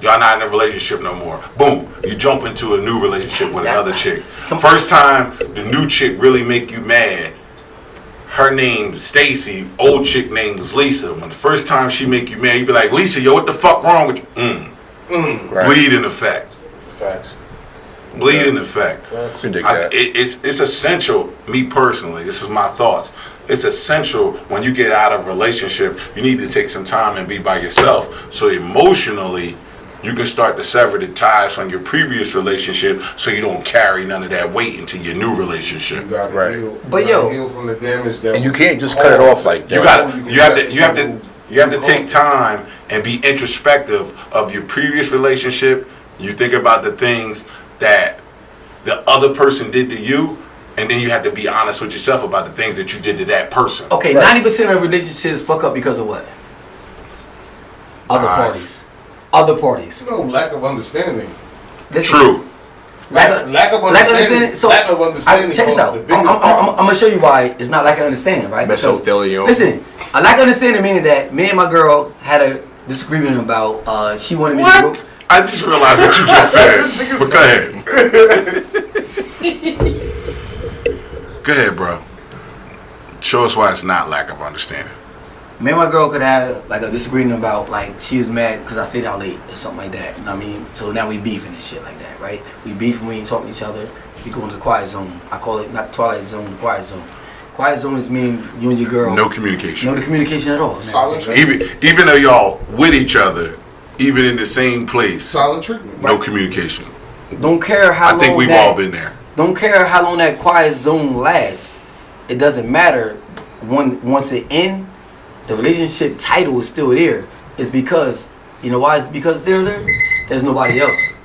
Y'all not in a relationship no more. Boom, you jump into a new relationship with another chick. First time the new chick really make you mad. Her name Stacy, old chick name was Lisa. When the first time she make you mad, you be like, Lisa, yo, what the fuck wrong with you? Right. Bleeding effect. Facts. Bleeding effect. It's essential, me personally, this is my thoughts. It's essential when you get out of a relationship, you need to take some time and be by yourself. So emotionally, you can start to sever the ties from your previous relationship so you don't carry none of that weight into your new relationship. You gotta heal. But heal from the damage that. And you can't just cut it off like that. You have You have to take time and be introspective of your previous relationship. You think about the things that the other person did to you, and then you have to be honest with yourself about the things that you did to that person. Okay, 90% of relationships fuck up because of what? Other parties. Other parties. No, lack of understanding. Listen, True. Lack of understanding. So, lack of understanding. check this out. I'm gonna show you why it's not lack of understanding, right? Because, listen, a lack of understanding meaning that me and my girl had a disagreement about she wanted me to go. I just realized what you just said. But go ahead. Go ahead, bro. Show us why it's not lack of understanding. Me and my girl could have like a disagreement about like she was mad because I stayed out late or something like that. You know what I mean? So now we beefing and shit like that, right? We beefing, we ain't talking to each other. We go into the quiet zone. I call it not twilight zone, the quiet zone. Quiet zone is mean you and your girl. No communication. No communication at all. Silent right? Even though y'all with each other, even in the same place. Silent treatment. No communication. Don't care how long. I think we've all been there. Don't care how long that quiet zone lasts. It doesn't matter. Once it ends, the relationship title is still there. It's because, you know why? It's because they're there. There's nobody else.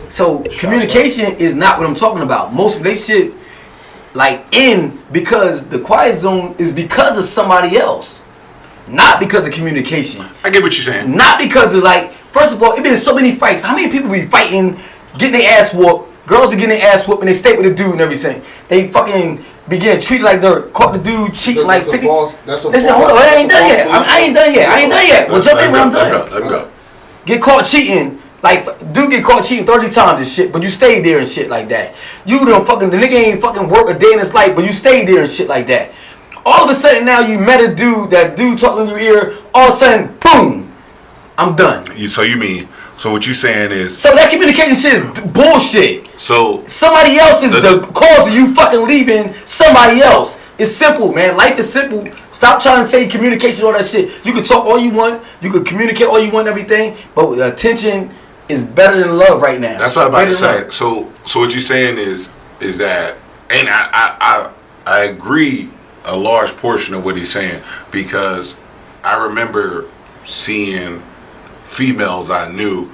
So communication is not what I'm talking about. Most relationship like end because the quiet zone is because of somebody else, not because of communication. I get what you're saying. Not because of like. First of all, it been so many fights. How many people be fighting, getting their ass whooped? Girls be getting their ass whooped and they stay with the dude and everything. They fucking be getting treated like they're caught the dude cheating like 50. Listen, hold on, I ain't done yet. I ain't done yet. Well, jump in when I'm done. Let him go. Get caught cheating. Like, dude get caught cheating 30 times and shit, but you stayed there and shit like that. You done fucking, the nigga ain't fucking work a day in his life, but you stayed there and shit like that. All of a sudden now you met a dude, that dude talking in your ear, all of a sudden, boom, I'm done. So what you saying is... So that communication shit is bullshit. So... Somebody else is the cause of you fucking leaving somebody else. It's simple, man. Life is simple. Stop trying to say communication, all that shit. You can talk all you want. You can communicate all you want, everything. But attention is better than love right now. That's what I'm about to say. So what you're saying is that... And I agree a large portion of what he's saying. Because I remember seeing... females I knew,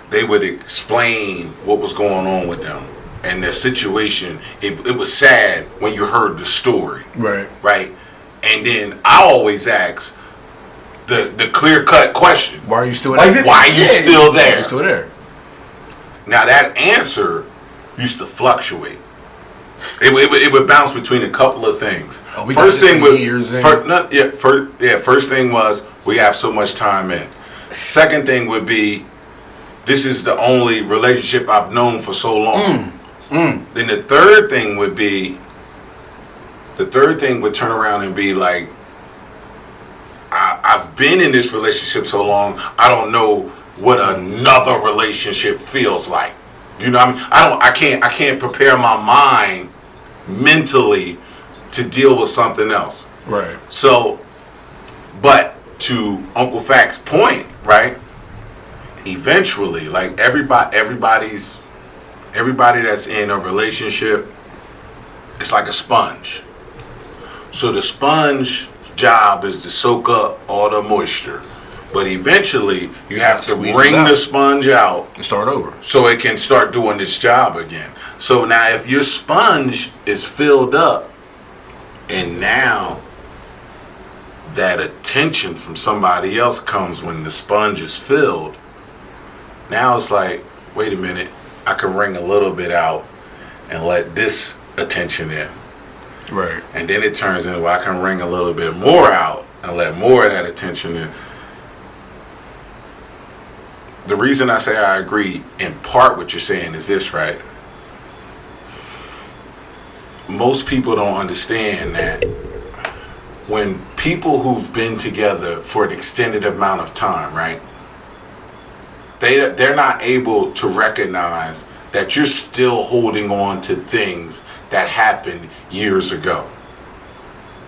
they would explain what was going on with them and their situation. It was sad when you heard the story. Right. And then I always ask the clear-cut question. Why are you still there? Why are you still there? Why are you still there? Now that answer used to fluctuate. It would bounce between a couple of things. First thing was we have so much time in. Second thing would be this is the only relationship I've known for so long. Then the third thing would turn around and be like, I've been in this relationship so long, I don't know what another relationship feels like. You know what I mean? I can't prepare my mind mentally to deal with something else. Right. So, but to Uncle Fact's point, right? Eventually, like everybody that's in a relationship, it's like a sponge. So the sponge job is to soak up all the moisture. But eventually, you have to wring the sponge out and start over, so it can start doing its job again. So now, if your sponge is filled up, and now that attention from somebody else comes when the sponge is filled, now it's like, wait a minute, I can wring a little bit out and let this attention in. Right. And then it turns into, well, I can wring a little bit more out and let more of that attention in. The reason I say I agree in part what you're saying is this, right? Most people don't understand that when people who've been together for an extended amount of time, right? They're not able to recognize that you're still holding on to things that happened years ago,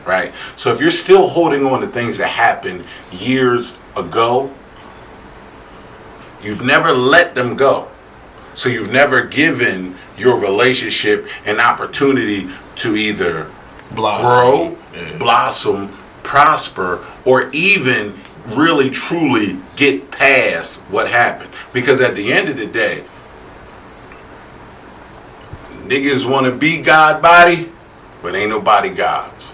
right? So if you're still holding on to things that happened years ago, you've never let them go. So you've never given your relationship an opportunity to either grow, blossom, prosper or even really truly get past what happened. Because at the end of the day, niggas want to be God body, but ain't nobody gods.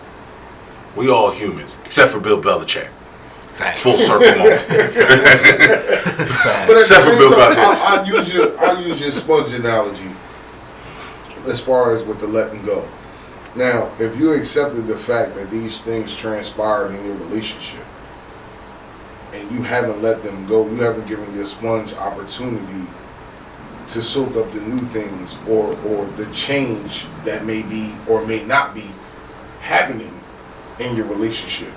We all humans, except for Bill Belichick. Facts. Full circle moment. But Except for Bill Belichick. I'll use your sponge analogy as far as with the letting go. Now, if you accepted the fact that these things transpired in your relationship and you haven't let them go, you haven't given your sponge opportunity to soak up the new things or the change that may be or may not be happening in your relationship.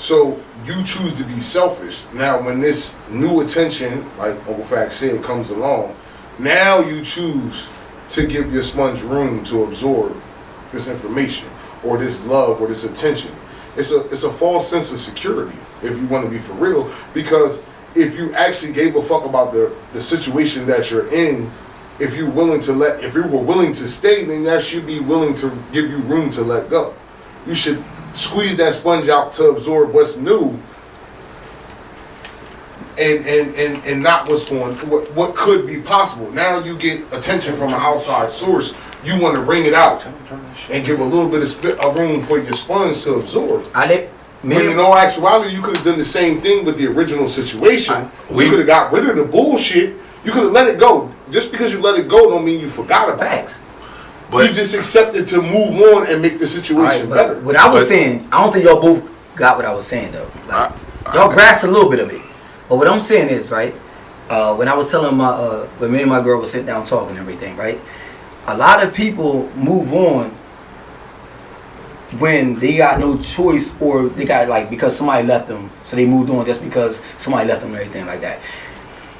So you choose to be selfish. Now when this new attention, like Uncle Fact said, comes along, now you choose to give your sponge room to absorb this information or this love or this attention. It's a false sense of security, if you want to be for real, because if you actually gave a fuck about the situation that you're in, if you were willing to stay, then that should be willing to give you room to let go. You should squeeze that sponge out to absorb what's new and not what could be possible. Now you get attention from an outside source. You want to bring it out and give a little bit of room for your sponge to absorb. When in all actuality, you could have done the same thing with the original situation. We could have got rid of the bullshit. You could have let it go. Just because you let it go don't mean you forgot about it. But you just accepted to move on and make the situation better. What I was saying, I don't think y'all both got what I was saying though. Like, y'all grasped a little bit of it. But what I'm saying is, right, when I was telling when me and my girl was sitting down talking and everything, right, a lot of people move on when they got no choice or they got because somebody left them, so they moved on just because somebody left them and everything like that.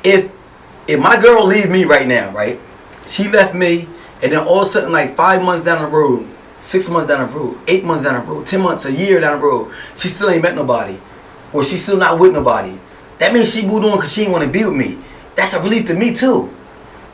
If my girl leave me right now, right, she left me, and then all of a sudden 5 months down the road, 6 months down the road, 8 months down the road, 10 months, a year down the road, she still ain't met nobody, or she's still not with nobody. That means she moved on because she didn't want to be with me. That's a relief to me too.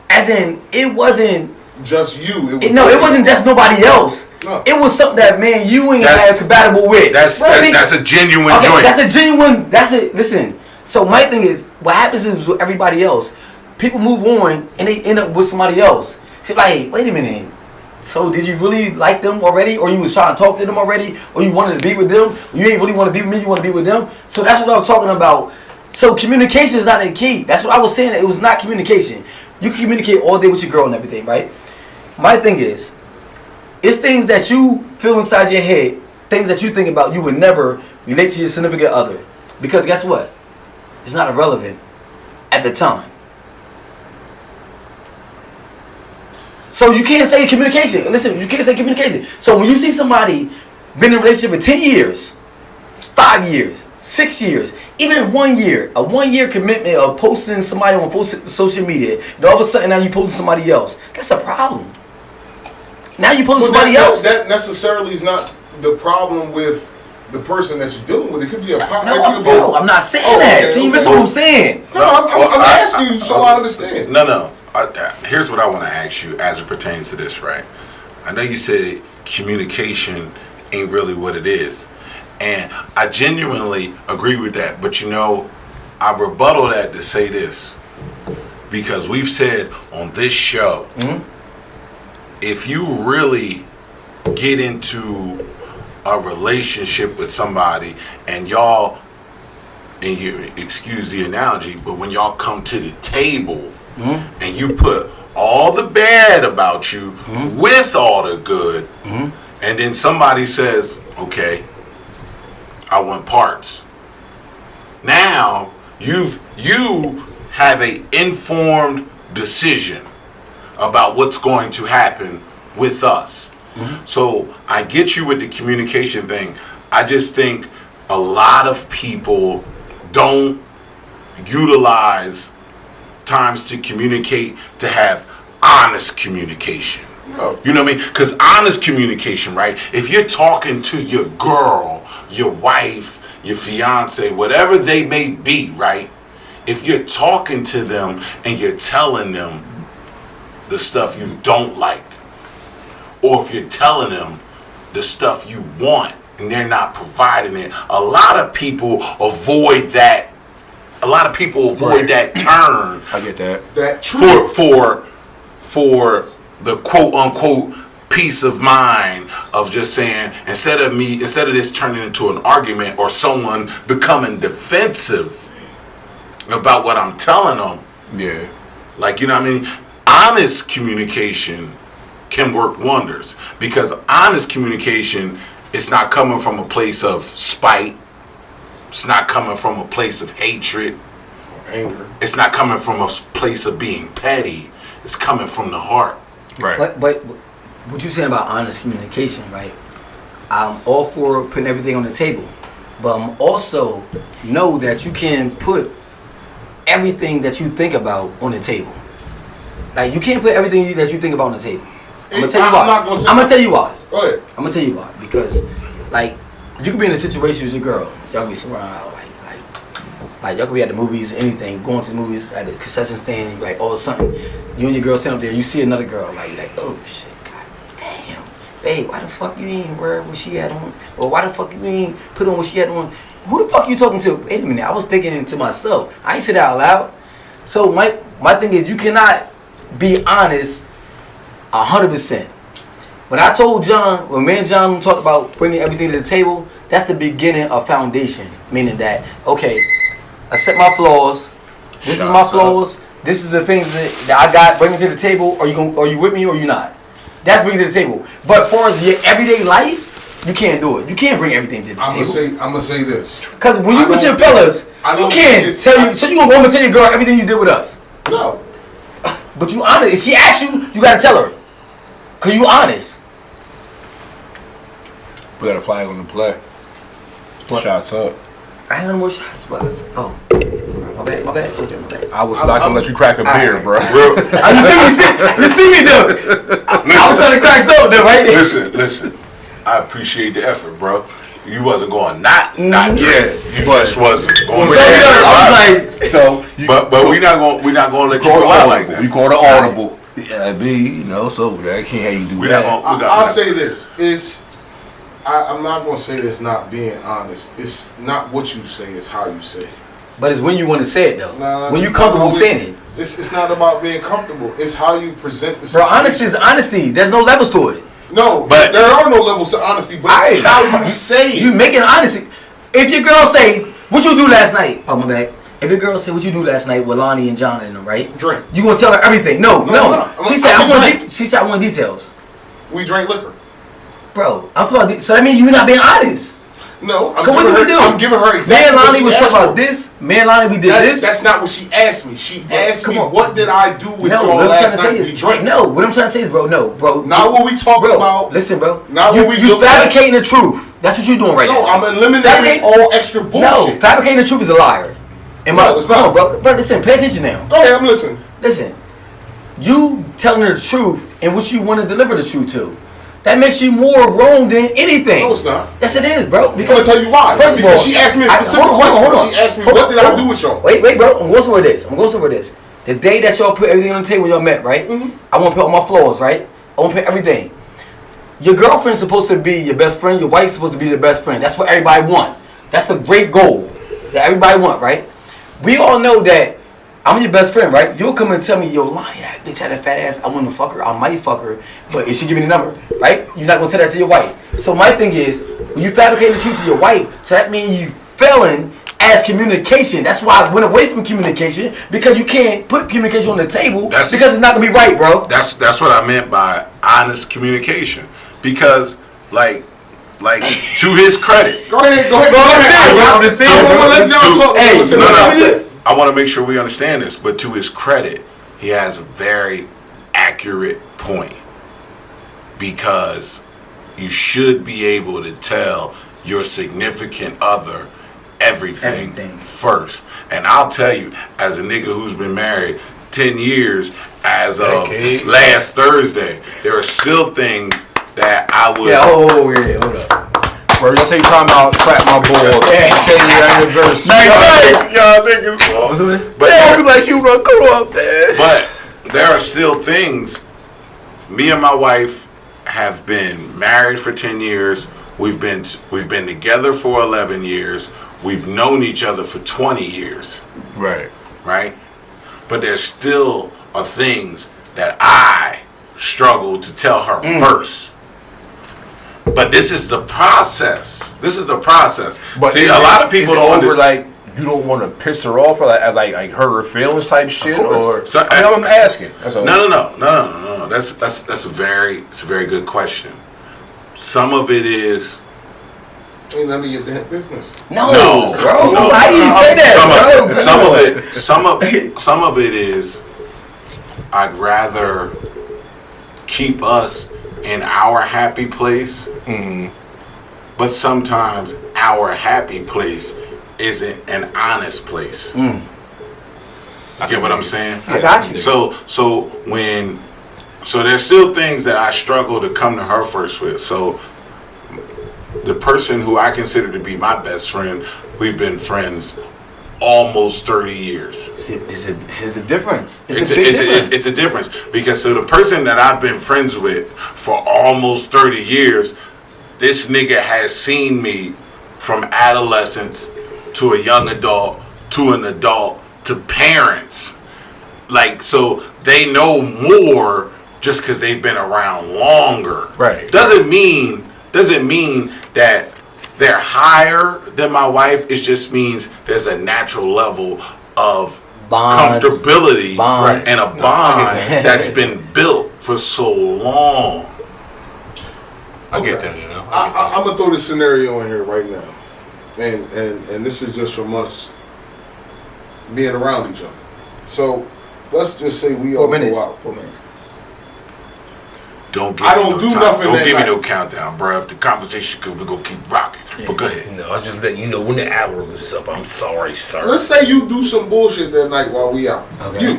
As in, it wasn't just you. It wasn't just nobody else. No. It was something that you ain't had compatible with. That's a genuine joint. That's a genuine. Listen. So my thing is, what happens is with everybody else, people move on and they end up with somebody else. So like, wait a minute. So did you really like them already, or you was trying to talk to them already, or you wanted to be with them? Or you ain't really want to be with me. You want to be with them. So that's what I'm talking about. So communication is not the key. That's what I was saying. It was not communication. You can communicate all day with your girl and everything, right? My thing is, it's things that you feel inside your head, things that you think about, you would never relate to your significant other. Because guess what? It's not irrelevant at the time. So you can't say communication. Listen, you can't say communication. So when you see somebody been in a relationship for 10 years, 5 years, 6 years, even 1 year, a 1 year commitment of posting somebody on social media, and all of a sudden now you posting somebody else, that's a problem. Now you posting somebody else. That necessarily is not the problem with the person that you're dealing with. It could be a problem. No, I'm not saying that. Okay, see, you missing what I'm saying. No, I'm asking you so I understand. No. Here's what I want to ask you as it pertains to this, right? I know you said communication ain't really what it is. And I genuinely agree with that. But I rebuttal that to say this. Because we've said on this show, if you really get into a relationship with somebody and y'all, and you excuse the analogy, but when y'all come to the table and you put all the bad about you with all the good, and then somebody says, okay, I want parts. Now you have a informed decision about what's going to happen with us. So I get you with the communication thing. I just think a lot of people don't utilize times to communicate, to have honest communication. No. You know what I mean? Because honest communication, right? If you're talking to your girl, your wife, your fiance, whatever they may be, right? If you're talking to them and you're telling them the stuff you don't like, or if you're telling them the stuff you want and they're not providing it, a lot of people avoid that. A lot of people avoid that turn. I get that. That truth. For the quote unquote peace of mind of just saying, instead of this turning into an argument or someone becoming defensive about what I'm telling them. Yeah. Like, you know what I mean? Honest communication can work wonders, because honest communication is not coming from a place of spite. It's not coming from a place of hatred. Anger. It's not coming from a place of being petty. It's coming from the heart. Right. But what you saying about honest communication, right? I'm all for putting everything on the table, but I'm also know that you can put everything that you think about on the table. Like, you can't put everything that you think about on the table. I'm gonna tell you why. I'm gonna tell you why. Go ahead. I'm gonna tell you why. Because, like, you could be in a situation with your girl. Y'all can be surrounded, like y'all could be at the movies, anything, going to the movies, at the concession stand, like, all of a sudden, you and your girl sitting up there, you see another girl, like, you're like, oh shit, god damn, babe, why the fuck you ain't wear what she had on? Or why the fuck you ain't put on what she had on? Who the fuck you talking to? Wait a minute, I was thinking to myself. I ain't say that out loud. So my thing is, you cannot be honest 100%. When I told John, when me and John talked about bringing everything to the table, that's the beginning of foundation. Meaning that, okay, accept my flaws. This is my flaws. This is the things that I got. Bring it to the table. Are you with me or you not? That's bringing it to the table. But as far as your everyday life, you can't do it. You can't bring everything to the table. I'm gonna say this. Because when you with your fellas, you can't tell you. So you gonna go and tell your girl everything you did with us? No. But you honest. If she asks you, you gotta tell her. Cause you honest. We got a flag on the play. Shots up. I ain't got no more shots, but my bad. I was not gonna let you crack a beer, bro. You see me though. I was trying to crack something though, right? Listen. I appreciate the effort, bro. You wasn't going not drink. You just wasn't going. But we not gonna let you go out like that. We call it audible. Yeah, so I can't have you do that. I'll say this. I'm not going to say it's not being honest. It's not what you say, it's how you say it. But it's when you want to say it, though. When you're comfortable saying it. It's not about being comfortable. It's how you present the situation. Bro, honesty is honesty. There's no levels to it. No, but there are no levels to honesty, but it's how you say it. You making honesty. If your girl say, what you do last night? Oh, my bad. If your girl say, what you do last night with Lonnie and John and them, right? Drink. You going to tell her everything. No. She said, I want details. We drink liquor. Bro, I'm talking about. So that means you're not being honest. No, what did we do? I'm giving her exactly. Me and Lonnie was talking about this. Me and Lonnie, we did this. That's not what she asked me. She asked me, what did I do with y'all last night? We drank. No, what I'm trying to say is, bro. Not what we talking about. Listen, bro. Not what we you fabricating the truth. That's what you're doing right now. No, I'm eliminating all extra bullshit. No, fabricating the truth is a liar. It's not, bro. Bro, listen, pay attention now. Go ahead, I'm listening. Listen, you telling her the truth and what you want to deliver the truth to. That makes you more wrong than anything. No, it's not. Yes, it is, bro. I'm gonna tell you why. First of all, she asked me a specific question. Hold on. She asked me, what did I do with y'all? Wait, bro. I'm going somewhere with this. The day that y'all put everything on the table, y'all met, right? Mm-hmm. I want to put all my flaws, right? I want to put everything. Your girlfriend's supposed to be your best friend. Your wife's supposed to be your best friend. That's what everybody want. That's a great goal that everybody want, right? We all know that I'm your best friend, right? You'll come and tell me, yo, Lonnie, that bitch had a fat ass. I want to fuck her. I might fuck her. But if she give me the number, right? You're not going to tell that to your wife. So my thing is, when you fabricate the truth to your wife, so that means you failing as communication. That's why I went away from communication, because you can't put communication on the table because it's not going to be right, bro. That's what I meant by honest communication. Because, like to his credit. Go ahead. I want to make sure we understand this, but to his credit, he has a very accurate point, because you should be able to tell your significant other everything first. And I'll tell you, as a nigga who's been married 10 years as of last Thursday, there are still things that I would... hold up. Bro, y'all say you talking about crap my balls. 10-year anniversary. Y'all niggas. What's this? But like you run up there. But there are still things. Me and my wife have been married for 10 years, We've been together for 11 years. We've known each other for 20 years. Right. Right? But there still are things that I struggle to tell her first. But this is the process. But see, a lot of people don't like you don't want to piss her off or like hurt her feelings type shit, or so, I'm asking. No. That's a very good question. Some of it is. Ain't none of your damn business. No, bro. No. How you say that? Some of it is. I'd rather keep us in our happy place, but sometimes our happy place isn't an honest place. You get what I'm saying? I got you. So there's still things that I struggle to come to her first with. So the person who I consider to be my best friend, we've been friends almost 30 years. It's a difference. It's a difference because so the person that I've been friends with for almost 30 years, this nigga has seen me from adolescence to a young adult to an adult to parents. Like, so they know more just because they've been around longer. Right. Doesn't mean that they're higher than my wife. It just means there's a natural level of comfortability and a bond that's been built for so long. I get that, you know. I'm gonna throw this scenario in here right now, and this is just from us being around each other. So let's just say we all go out. 4 minutes. Don't give me no countdown, bro. If the conversation good, we're gonna keep rocking. Yeah. But go ahead. No, I was just letting you know when the hour was up. I'm sorry, sir. Let's say you do some bullshit that night while we out. Okay.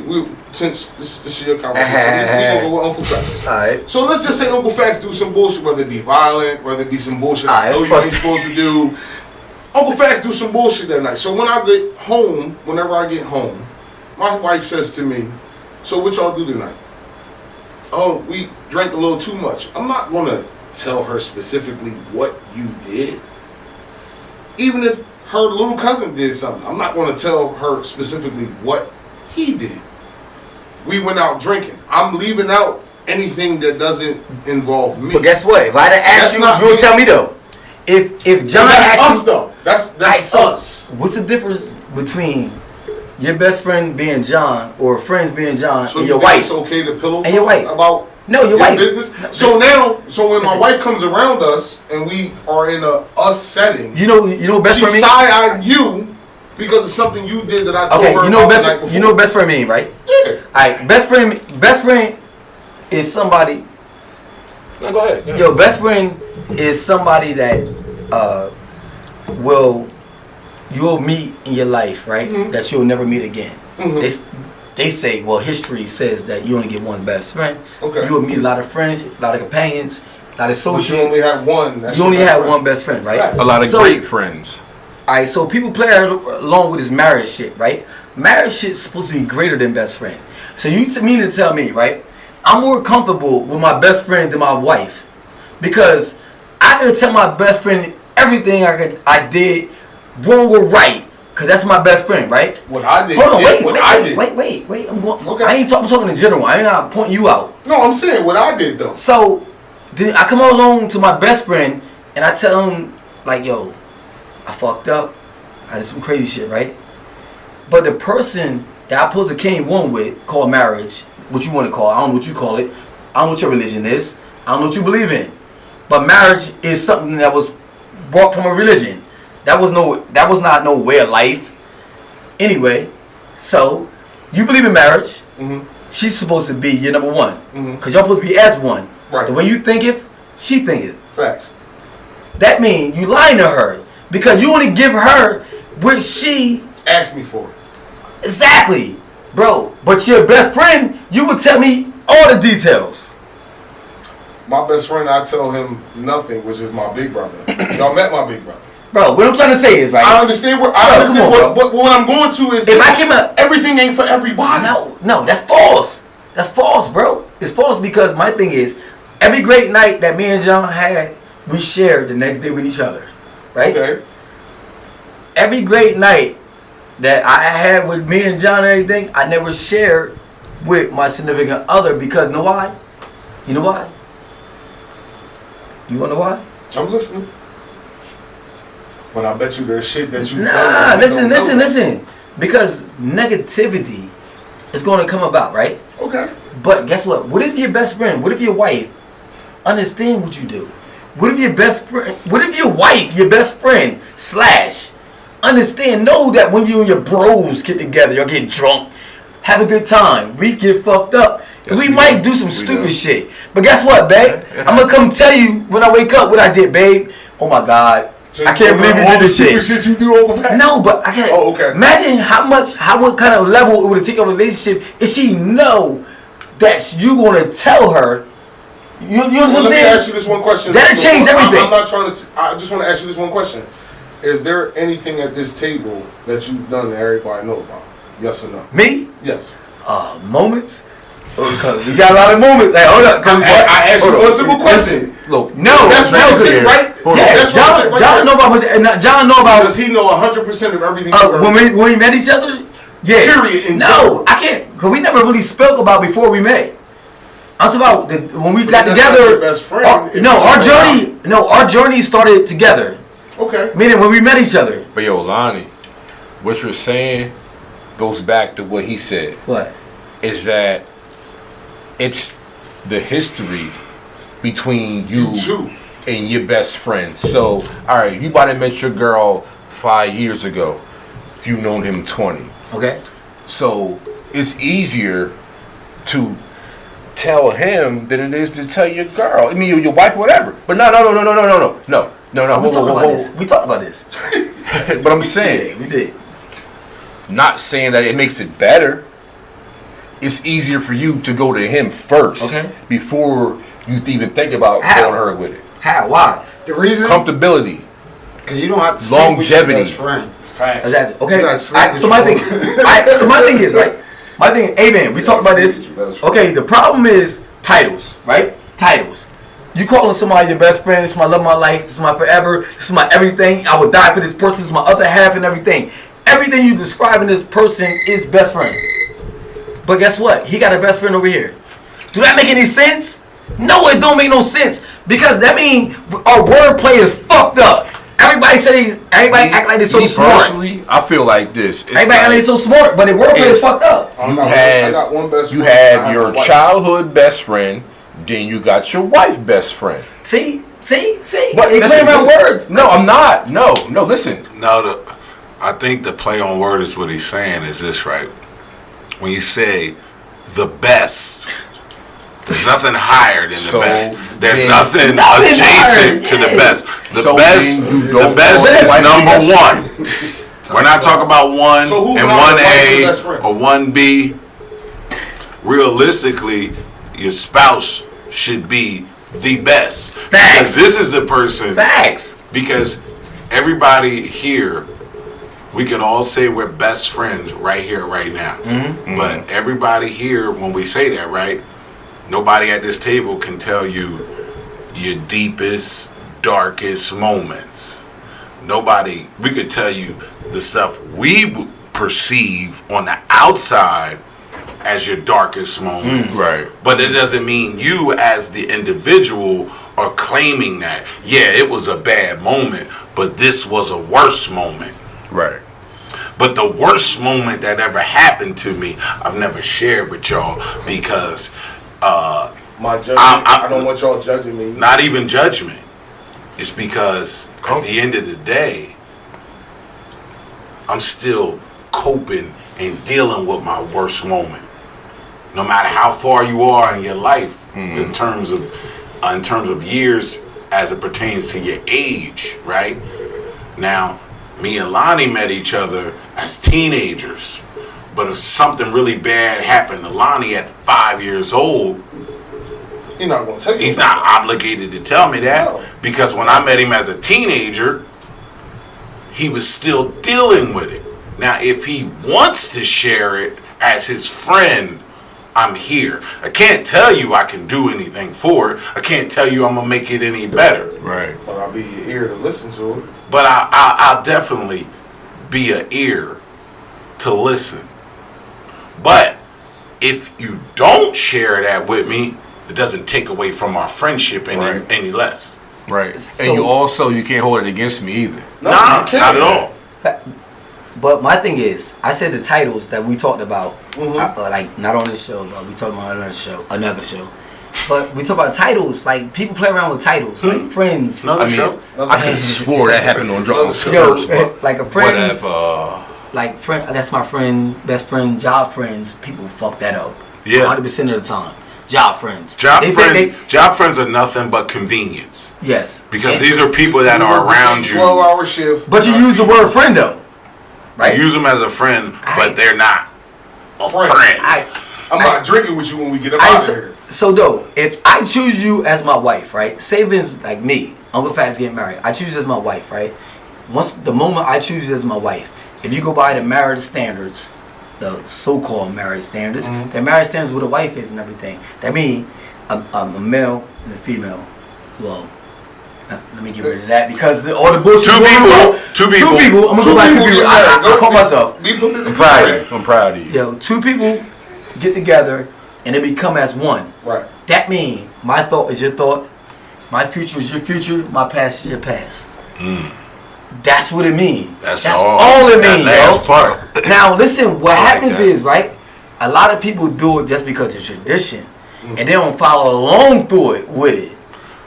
Since this is your conversation, we gonna go with Uncle Facts. Alright. So let's just say Uncle Facts do some bullshit, whether it be violent, whether it be some bullshit I know you ain't supposed to do. Uncle Facts do some bullshit that night. So whenever I get home, my wife says to me, "So what y'all do tonight?" "Oh, we drank a little too much." I'm not gonna tell her specifically what you did. Even if her little cousin did something, I'm not gonna tell her specifically what he did. We went out drinking. I'm leaving out anything that doesn't involve me. But guess what? If I'd have asked you would tell me though. If John asked us you, though. That's us. What's the difference between your best friend being John or friends being John and your wife? It's okay to pillow and your wife about your wife business. So when my wife comes around us and we are in a us setting, you know best friend mean? She side-eyed you because of something you did that I told her you know about best the night before. You know best friend mean, right? Yeah. Alright, best friend is somebody. No, go ahead. Your best friend is somebody that you'll meet in your life, right? Mm-hmm. That you'll never meet again. Mm-hmm. They say, well, history says that you only get one best friend. Okay. You will meet a lot of friends, a lot of companions, a lot of associates. But you only have one. You only have one best friend, right? A lot of great friends. Alright, so people play along with this marriage shit, right? Marriage shit's supposed to be greater than best friend. So you mean to tell me, right? I'm more comfortable with my best friend than my wife because I could tell my best friend everything I did wrong or right. Cause that's my best friend, right? What I did. Hold on, wait. I'm talking in general. I ain't not pointing you out. No, I'm saying what I did though. So, then I come along to my best friend and I tell him like, "Yo, I fucked up. I did some crazy shit, right?" But the person that I supposed to came one with, called marriage, what you want to call it, I don't know what you call it. I don't know what your religion is. I don't know what you believe in. But marriage is something that was brought from a religion. That was not no way of life. Anyway, so you believe in marriage. Mm-hmm. She's supposed to be your number one. Because y'all supposed to be as one. Right. The way you think it, she think it. Facts. That means you lying to her. Because you only give her what she asked me for. Exactly. Bro, but your best friend, you would tell me all the details. My best friend, I tell him nothing, which is my big brother. Y'all met my big brother. Bro, what I'm trying to say is, right? I understand what I'm going to is everything ain't for everybody. No, that's false. That's false, bro. It's false because my thing is, every great night that me and John had we shared the next day with each other, right? Okay. Every great night that I had with me and John and everything, I never shared with my significant other because, you know why? You know why? You wanna know why? I'm listening. But I bet you there's shit that you Nah, listen. Because negativity is going to come about, right? Okay. But guess what? What if your best friend, what if your wife understand what you do? What if your best friend, what if your wife, your best friend, / understand, know that when you and your bros get together, y'all get drunk, have a good time, we get fucked up. Yes, we might do some We stupid do. shit. But guess what, babe? I'm going to come tell you when I wake up what I did, babe. Oh my God. So I can't believe you did this shit. Shit you do over that? No, but I can't. Oh, okay. Imagine what kind of level it would take a relationship if she know that you gonna tell her. You know what I'm Let me saying? ask you this one question. That'll change everything. I'm not trying to. I just want to ask you this one question. Is there anything at this table that you've done that everybody know about? Yes or no? Me? Yes. Moments. Because we got a lot of moments. Like, hold up. I asked you one simple question. Look, No, That's what I'm saying, right? Yeah, That's what I'm saying, right John there. know about. John know about. Does he know 100% of everything? you heard? when we met each other. Yeah. Period, in No, general. I can't. Because we never really spoke about before we met. I'm talking about when we But got that's not together. your best friend if you Our journey started together. Okay. Meaning when we met each other. But yo, Lonnie, what you're saying goes back to what he said. What? Is that it's the history between you two. and your best friend. So, all right, you about to met your girl 5 years ago. You known him 20. Okay. So it's easier to tell him than it is to tell your girl. I mean, your wife, whatever. But no. We talked about this. But I'm saying, We did. not saying that it makes it better. It's easier for you to go to him first, Okay. before you even think about How? going her with it. How? Why? The reason? Comfortability, Because you don't have to sleep with your Longevity. best friend. Facts. Exactly. Okay. You gotta sleep with So my your thing. woman. So my thing is right. My thing. Hey man, we You talked gotta about this. sleep with your best friend. Okay. The problem is titles, right? Titles. You calling somebody your best friend? This is my love of my life. This is my forever. This is my everything. I would die for this person. This is my other half and everything. Everything you describe in this person is best friend. But guess what? He got a best friend over here. Do that make any sense? No, it don't make no sense. Because that means our wordplay is fucked up. Everybody act like they're so Me smart. personally, I feel like this. It's Everybody act like they're so smart, but their wordplay is it's- fucked up. I You got one best you friend, I have have your a wife. childhood best friend, then you got your wife best friend. See? But They play around words. No, I'm not. No, listen. No, I think the play on word is what he's saying is this, right? When you say the best, there's nothing higher than the So best. There's then- nothing Nothing adjacent higher, to the yeah. best. The So best, then you the don't best want is wife to be number best one. We're not talking about one So who's and not one the wife and A best friend? or one B. Realistically, your spouse should be the best. Facts. Because this is the person. Facts. Because everybody here, we can all say we're best friends right here, right now. But everybody here, when we say that, right, nobody at this table can tell you your deepest, darkest moments. Nobody, we could tell you the stuff we perceive on the outside as your darkest moments. Right. But it doesn't mean you as the individual are claiming that, yeah, it was a bad moment, but this was a worse moment. Right. But the worst moment that ever happened to me, I've never shared with y'all because My judgment, I I don't want y'all judging me. not even judgment. It's because at the end of the day, I'm still coping and dealing with my worst moment. No matter how far you are in your life, in terms of years, as it pertains to your age, right? Now, me and Lonnie met each other as teenagers, but if something really bad happened to Lonnie at 5 years old, He's not gonna tell you. he's not obligated to tell me that, No. because when I met him as a teenager, he was still dealing with it. Now, if he wants to share it as his friend I'm here. I can't tell you I can do anything for it. I can't tell you I'm gonna make it any better. Right. But I'll be your ear to listen to it. But I'll definitely be an ear to listen. But if you don't share that with me, it doesn't take away from our friendship any less. Right. So, and you can't hold it against me either. Nah, not at all. But my thing is, I said the titles that we talked about, like not on this show, but we talked about another show. But we talk about titles, like people play around with titles, like friends. Another show. I could have swore that happened on Drunk Unks first, but like a friend. whatever. Like friend, that's my friend, best friend, job friends. People fuck that up. Yeah. 100% of the time. Job friends. Job friends are nothing but convenience. Yes. Because these are people that are around you. 12-hour shift. But you use the word friend though, right? You use them as a friend, but they're not a friend. I'm not drinking with you when we get up out of here. So though, if I choose you as my wife, right? Savings like me, Uncle Fat's getting married. I choose you as my wife, right? Once the moment I choose you as my wife, if you go by the marriage standards, the so-called marriage standards, the marriage standards where the wife is and everything. That means a male and a female. Well, let me get rid of that because all the bullshit. Two people. I'm gonna go back to people. I call myself. I'm proud of you. Yo, two people get together and they become as one. Right. That means my thought is your thought, my future is your future, my past is your past. That's what it means. That's all it means. That last part. Now listen, what happens is, right, a lot of people do it just because it's tradition. And they don't follow along through it with it.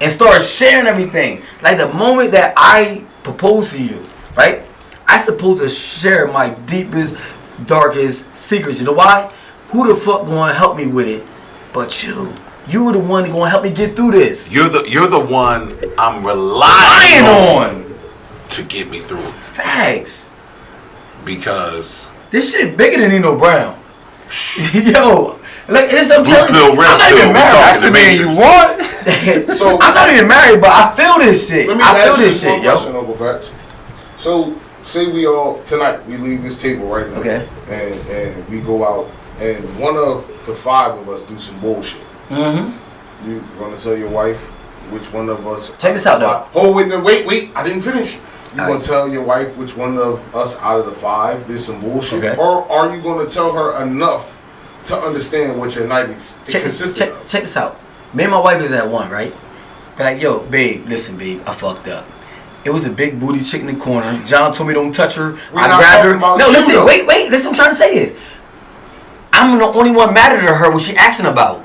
And start sharing everything. Like the moment that I propose to you, right? I supposed to share my deepest, darkest secrets. You know why? Who the fuck gonna help me with it but you? You were the one that gonna help me get through this. You're the one I'm relying on to get me through it. Facts. Because this shit bigger than Nino Brown. Yo, like it's I'm telling you, I'm not even married. That's the man you want. So I'm not even married, but I feel this shit. Let me I feel ask you this shit, yo. question, Uncle Facts. So say we all tonight we leave this table right now, Okay, and we go out, and one of the five of us do some bullshit. You gonna tell your wife which one of us? Check this out, though. Oh wait! I didn't finish. You All gonna right. tell your wife which one of us out of the five did some bullshit, Okay. or are you gonna tell her enough to understand what your night is consistent of? Check this out. Me and my wife is at one, right? Be like, yo, babe, listen, babe, I fucked up. It was a big booty chick in the corner. John told me don't touch her. I grabbed her. No, listen, though. wait. Listen, I'm trying to say is, I'm the only one matter to her when she asking about.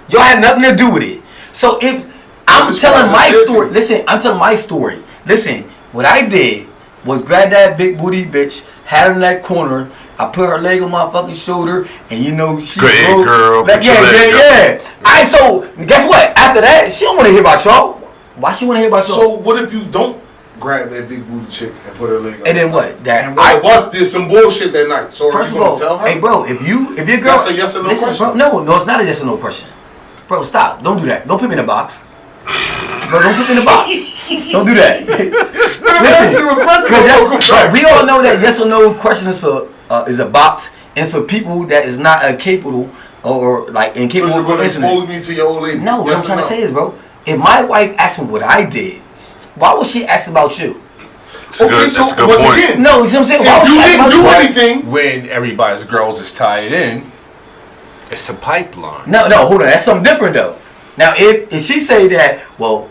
Y'all had nothing to do with it. So if I'm telling my story, listen, I'm telling my story. Listen, what I did was grab that big booty bitch, had her in that corner. I put her leg on my fucking shoulder, and you know she. Go ahead, girl. Like, yeah. Alright, so guess what? After that, she don't want to hear about y'all. Why she want to hear about y'all? So what if you don't grab that big booty chick and put her leg on? And then what? That and one of us did some bullshit that night. So first are of you all, gonna tell her? hey bro, if your girl, that's a yes or no listen, question. Bro, no, it's not a yes or no question. Bro, stop. Don't do that. Don't put me in a box. Bro, don't put me in a box. Don't do that. Listen, we all know that yes or no question is for is a box, and it's for people that is not capable or like incapable so of you're listening. Expose me to your old lady. No, what yes I'm trying no? to say is, bro, if my wife asked me what I did, why would she ask about you? That's a good once point. again, No, you see what I'm saying? Why if would you she ask didn't about do you? anything, When everybody's girls is tied in, it's a pipeline. No, hold on. That's something different though. Now, if she say that, well,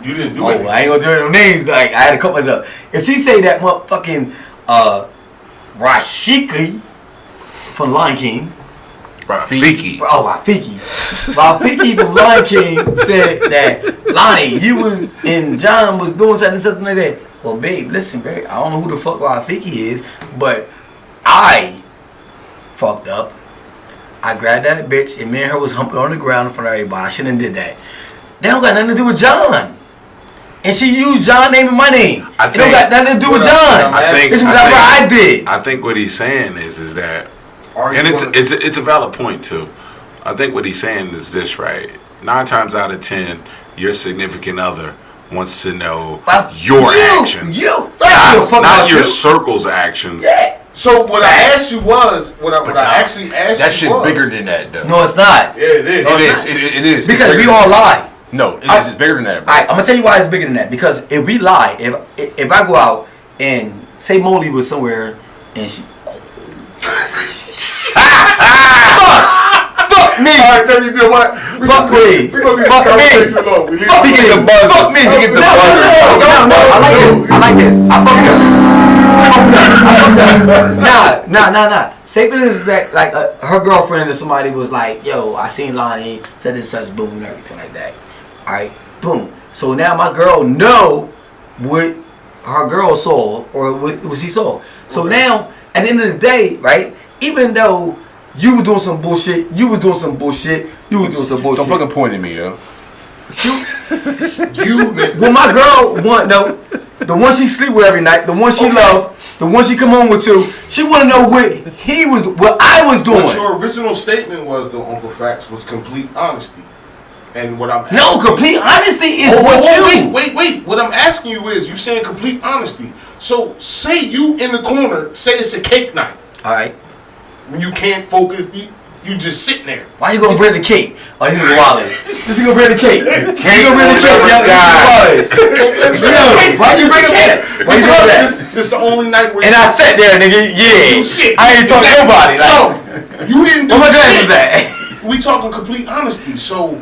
you didn't do anything. I ain't gonna do no names. Like I had to cut myself. If she say that motherfucking Rashiki from Lion King. Rafiki. Rafiki from Lion King said that Lonnie, you was and John was doing something like that. Well, babe, listen, babe, I don't know who the fuck Rafiki is, but I fucked up. I grabbed that bitch and me and her was humping on the ground in front of everybody. I shouldn't have did that. That don't got nothing to do with John. And she used John's name and my name. It don't got nothing to do with John. It's whatever I did. I think what he's saying is that, and it's a valid point too. I think what he's saying is this, right? 9 times out of 10, your significant other wants to know your actions, not your circle's actions. Yeah. So what I asked you was, what I actually asked that you shit was. bigger than that, though. No, it's not. Yeah, it is. It is. Because we all lie. No, it's bigger than that, bro. I'm gonna tell you why it's bigger than that. Because if we lie, if I go out and say Molly was somewhere and she, fuck me. All right, you know what? Fuck me. Fuck me. Fuck me. Fuck me. You get the buzz. No. I like this. I fucked up. Nah. Say for instance that like her girlfriend or somebody was like, yo, I seen Lonnie, said this such boom and everything like that. Alright, boom. So now my girl know what her girl saw or what she saw. So now at the end of the day, right, even though you were doing some bullshit, Don't fucking point at me, yo. Well, my girl the one she sleep with every night, the one she love, the one she come home with too. She want to know what I was doing. What your original statement was, though, Uncle Facts, was complete honesty. And what I'm no, complete honesty is Wait. What I'm asking you is, you saying complete honesty. So say you in the corner, say it's a cake night. All right. When you can't focus, you just sitting there. Why you gonna bring the cake? Oh, this is wallet. This is gonna bring the cake. You gonna bring the cake? Why you bring that? Why you bring that? This the only night where. And I sat there, nigga. Yeah. Shit. I ain't talking to nobody. So you didn't do what shit. Was that? We talking complete honesty. So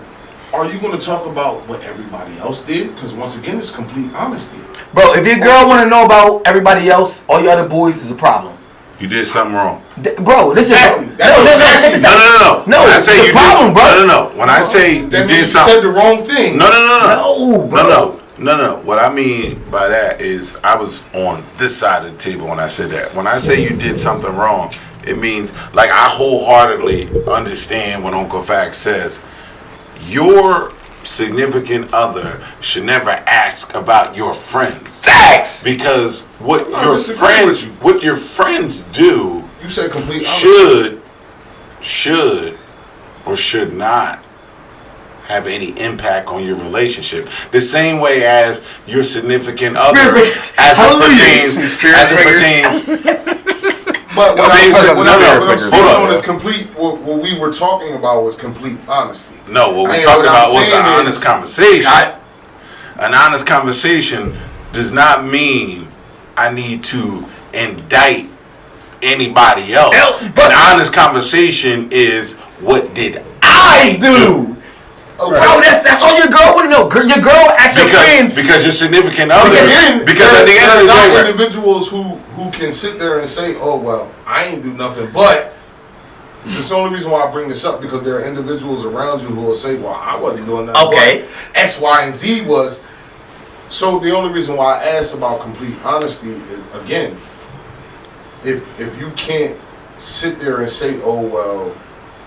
are you gonna talk about what everybody else did? Because once again, it's complete honesty. Bro, if your girl wanna know about everybody else, all your other boys is a problem. You did something wrong. Bro, listen. No. When I say you problem, bro. No. When I say you that did means something, you said the wrong thing. No, bro. No. What I mean by that is I was on this side of the table when I said that. When I say you did something wrong, it means like I wholeheartedly understand when Uncle Fax says your significant other should never ask about your friends. Facts. Because what your friends do, you said complete honesty. should or should not have any impact on your relationship. The same way as your significant other, as it pertains. But what we were talking about was complete honesty. No, what we're talking about was an honest conversation. An honest conversation does not mean I need to indict anybody else. But an honest conversation is, what did I do? Okay. Bro, that's all your girl want to know. Your girl actually friends. Because your significant other. Because at the end of the day, individuals who can sit there and say, "Oh well, I ain't do nothing," but it's the only reason why I bring this up, because there are individuals around you who will say, "Well, I wasn't doing nothing." Okay. X, Y, and Z was. So the only reason why I asked about complete honesty is, again, if you can't sit there and say, "Oh well,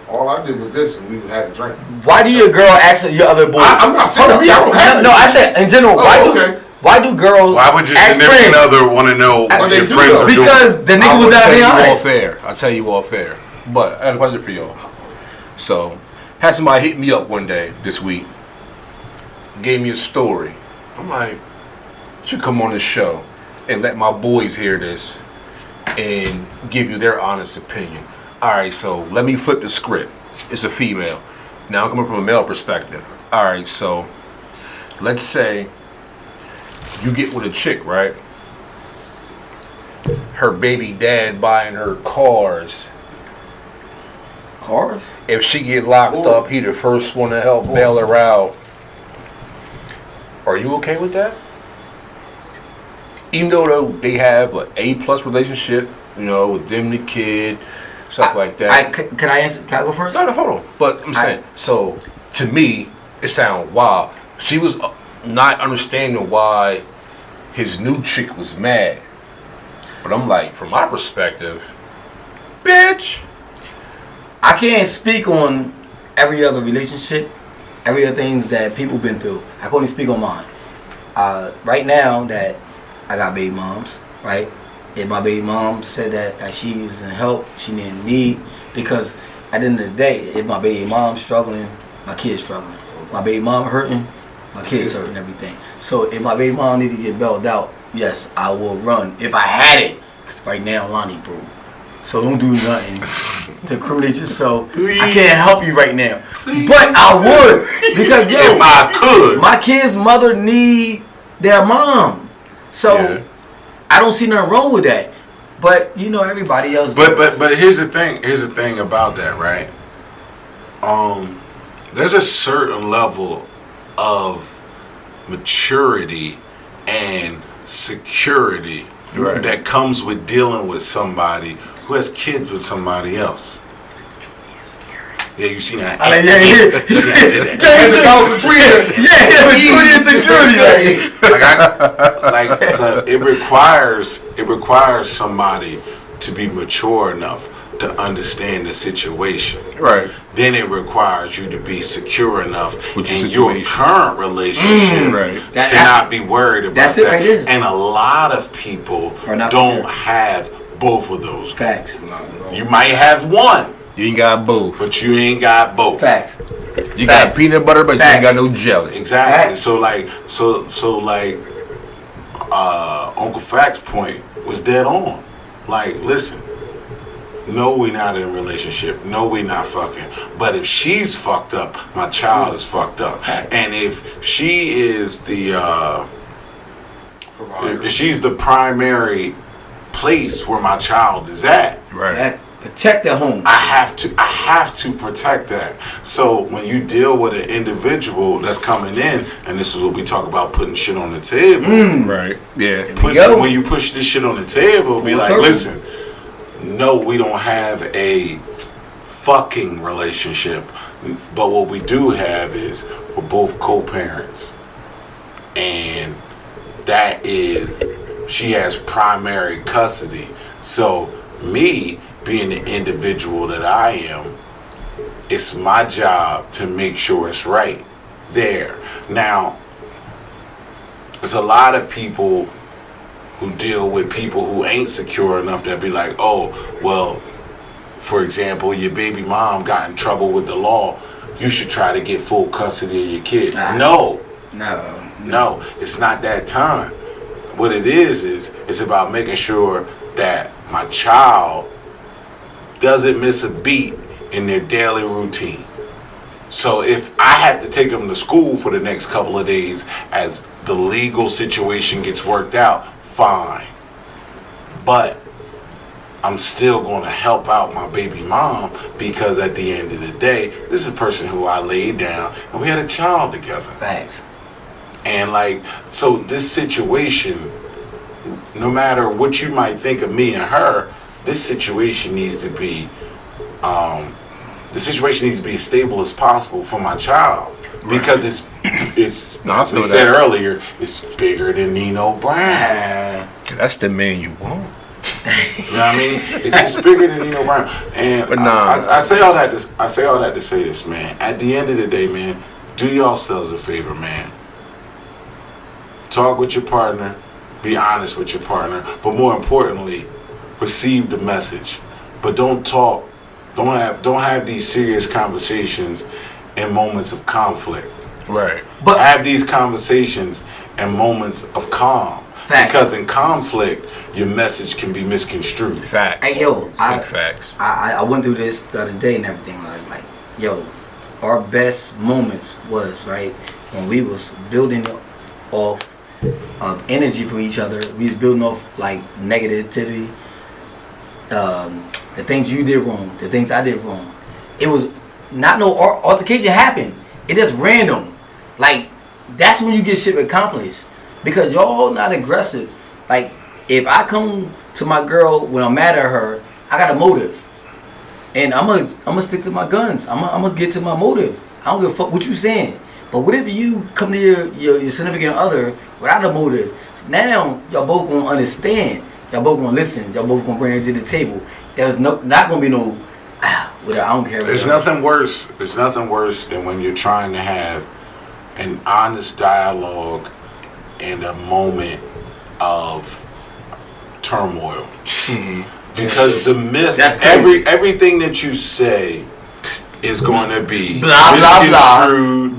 all I did was this," and we had a drink. Why do your girl ask your other boys? I'm not saying me. I don't have. No, I said in general. Why do girls? Why would your significant other want to know what your friends are doing? Because the nigga was out there honest. I'll tell you all fair. But I have a question for y'all. So, had somebody hit me up one day this week, gave me a story. I'm like, you should come on this show and let my boys hear this and give you their honest opinion. Alright, so let me flip the script. It's a female. Now I'm coming from a male perspective. Alright, so let's say you get with a chick, right? Her baby dad buying her cars. Cars? If she get locked up, he the first one to help bail her out. Are you okay with that? Even though they have an A+ relationship, with them, the kid, stuff like that. Can I answer? Can I go first? No, hold on. But I'm saying, so to me, it sounds wild. She was not understanding why his new chick was mad. But I'm like, from my perspective, bitch. I can't speak on every other relationship, every other things that people been through. I can only speak on mine. Right now that I got baby moms, right? If my baby mom said that she was in help, she needed me, because at the end of the day, if my baby mom's struggling, my kid's struggling. My baby mom hurting, my kid's hurting, everything. So if my baby mom need to get bailed out, yes, I will run if I had it. Because right now, Lonnie broke. So don't do nothing to incriminate yourself. I can't help you right now, but I would because if I could, my kid's mother need their mom, so I don't see nothing wrong with that. But you know, everybody else. But here's the thing. Here's the thing about that, right? There's a certain level of maturity and security that comes with dealing with somebody who has kids with somebody else. Yeah, you see that? So it requires somebody to be mature enough to understand the situation. Right. Then it requires you to be secure enough in your current relationship to not be worried about that. Right, and a lot of people don't have both of those. Facts. You might have one. You ain't got both. But you ain't got both. Facts. You got peanut butter, but you ain't got no jelly. Exactly. Facts. So like Uncle Fact's point was dead on. Like, listen, no, we not in a relationship. No, we not fucking. But if she's fucked up, my child is fucked up. And if she is if she's the primary place where my child is at, right? Protect the home. I have to protect that. So when you deal with an individual that's coming in, and this is what we talk about, putting shit on the table. Right. Yeah. When you push this shit on the table, be like, listen, no, we don't have a fucking relationship, but what we do have is we're both co-parents, and that is, she has primary custody. So me being the individual that I am, it's my job to make sure it's right there. Now, there's a lot of people who deal with people who ain't secure enough that be like, oh, well, for example, your baby mom got in trouble with the law, you should try to get full custody of your kid. No, it's not that time. What it is it's about making sure that my child doesn't miss a beat in their daily routine. So if I have to take them to school for the next couple of days as the legal situation gets worked out, fine. But I'm still going to help out my baby mom, because at the end of the day, this is a person who I laid down and we had a child together. Facts. And like, so this situation, no matter what you might think of me and her, this situation needs to be as stable as possible for my child, because it's as we said earlier, it's bigger than Nino Brown. That's the man you want. You know what I mean? It's bigger than Nino Brown. And but I say all that to say this, man. At the end of the day, man, do yourselves a favor, man. Talk with your partner, be honest with your partner, but more importantly, receive the message. But don't have these serious conversations in moments of conflict. Right. But have these conversations in moments of calm. Facts. Because in conflict, your message can be misconstrued. Facts. Hey, yo, facts. I went through this the other day and everything. I was like, yo, our best moments was, right, when we was building off of energy for each other. We was building off like negativity. The things you did wrong, the things I did wrong. It was not no altercation happened. It just random. Like, that's when you get shit accomplished. Because y'all not aggressive. Like, if I come to my girl when I'm mad at her, I got a motive. And I'm gonna stick to my guns. I'm gonna get to my motive. I don't give a fuck what you saying. But what if you come to your significant other without a motive? Now, y'all both gonna understand. Y'all both gonna listen. Y'all both gonna bring her to the table. There's not gonna be no, I don't care. There's nothing worse. There's nothing worse than when you're trying to have an honest dialogue in a moment of turmoil. Mm-hmm. Because everything that you say is going to be blah blah blah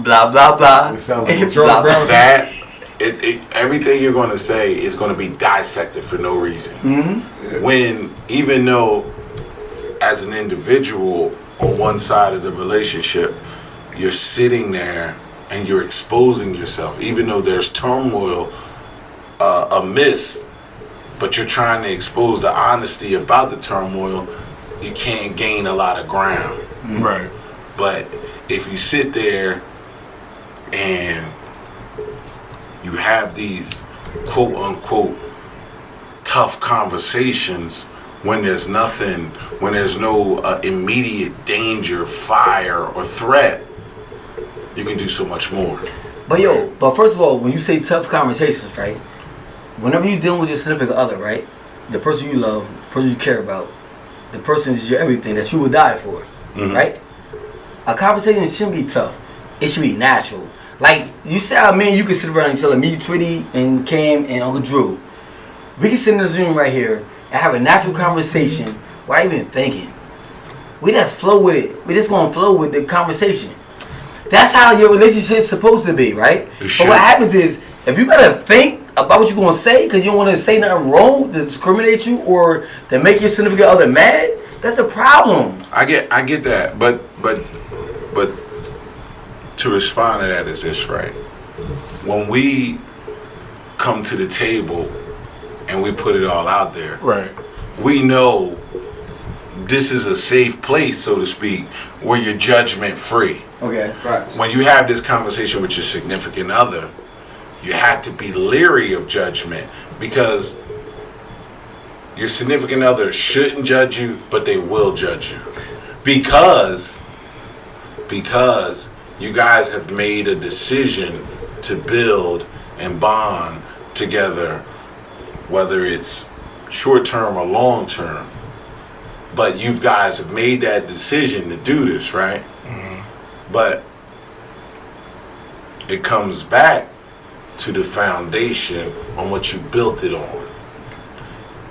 blah blah blah. Everything you're going to say is going to be dissected for no reason. Mm-hmm. When even though as an individual on one side of the relationship, you're sitting there and you're exposing yourself, even though there's turmoil amiss, but you're trying to expose the honesty about the turmoil. You can't gain a lot of ground. Right. But if you sit there and you have these quote unquote tough conversations when there's nothing, when there's no immediate danger, fire, or threat, you can do so much more. But first of all, when you say tough conversations, right? Whenever you're dealing with your significant other, right? The person you love, the person you care about, the person is your everything that you would die for, right? A conversation shouldn't be tough. It should be natural. Like, you say, man, you can sit around and tell me, Twitty, and Cam, and Uncle Drew. We can sit in this room right here and have a natural conversation without even thinking. We just flow with it. We just gonna flow with the conversation. That's how your relationship's supposed to be, right? But what happens is, if you gotta think about what you're gonna say because you don't want to say nothing wrong to discriminate you or to make your significant other mad, that's a problem. I get that, but to respond to that is this, right? When we come to the table and we put it all out there, right? We know this is a safe place, so to speak, where you're judgment free. Okay. Right. When you have this conversation with your significant other, you have to be leery of judgment because your significant other shouldn't judge you, but they will judge you. Because you guys have made a decision to build and bond together, whether it's short term or long term. But you guys have made that decision to do this, right? Mm-hmm. But it comes back to the foundation on what you built it on.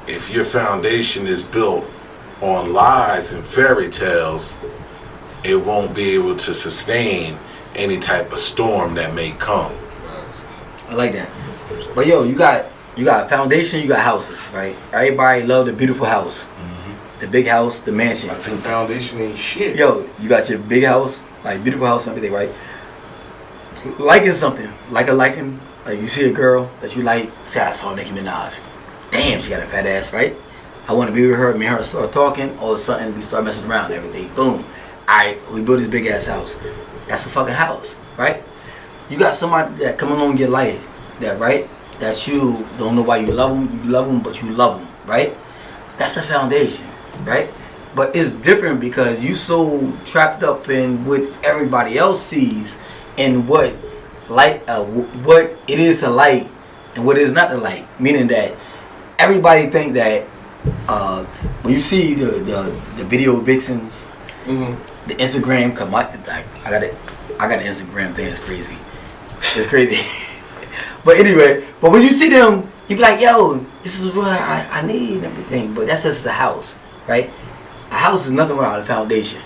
If your foundation is built on lies and fairy tales, it won't be able to sustain any type of storm that may come. I like that. But you got foundation, you got houses, right? Everybody love the beautiful house. Mm-hmm. The big house, the mansion. I think foundation ain't shit. You got your big house, like beautiful house and everything, right? Liking something, like you see a girl that you like, say I saw Nicki Minaj. Damn, she got a fat ass, right? I want to be with her, me and her start talking, all of a sudden we start messing around and everything. Boom. Alright, we build this big ass house. That's a fucking house, right? You got somebody that come along in your life, that right? That you don't know why you love them, but you love them, right? That's a foundation, right? But it's different because you so trapped up in what everybody else sees and what it is to like and what it is not to like. Meaning that everybody think that when you see the video vixens, the Instagram come out, I got an Instagram thing. It's crazy. It's crazy. But anyway, when you see them, you be like, yo, this is what I need and everything. But that's just a house, right? A house is nothing without a foundation.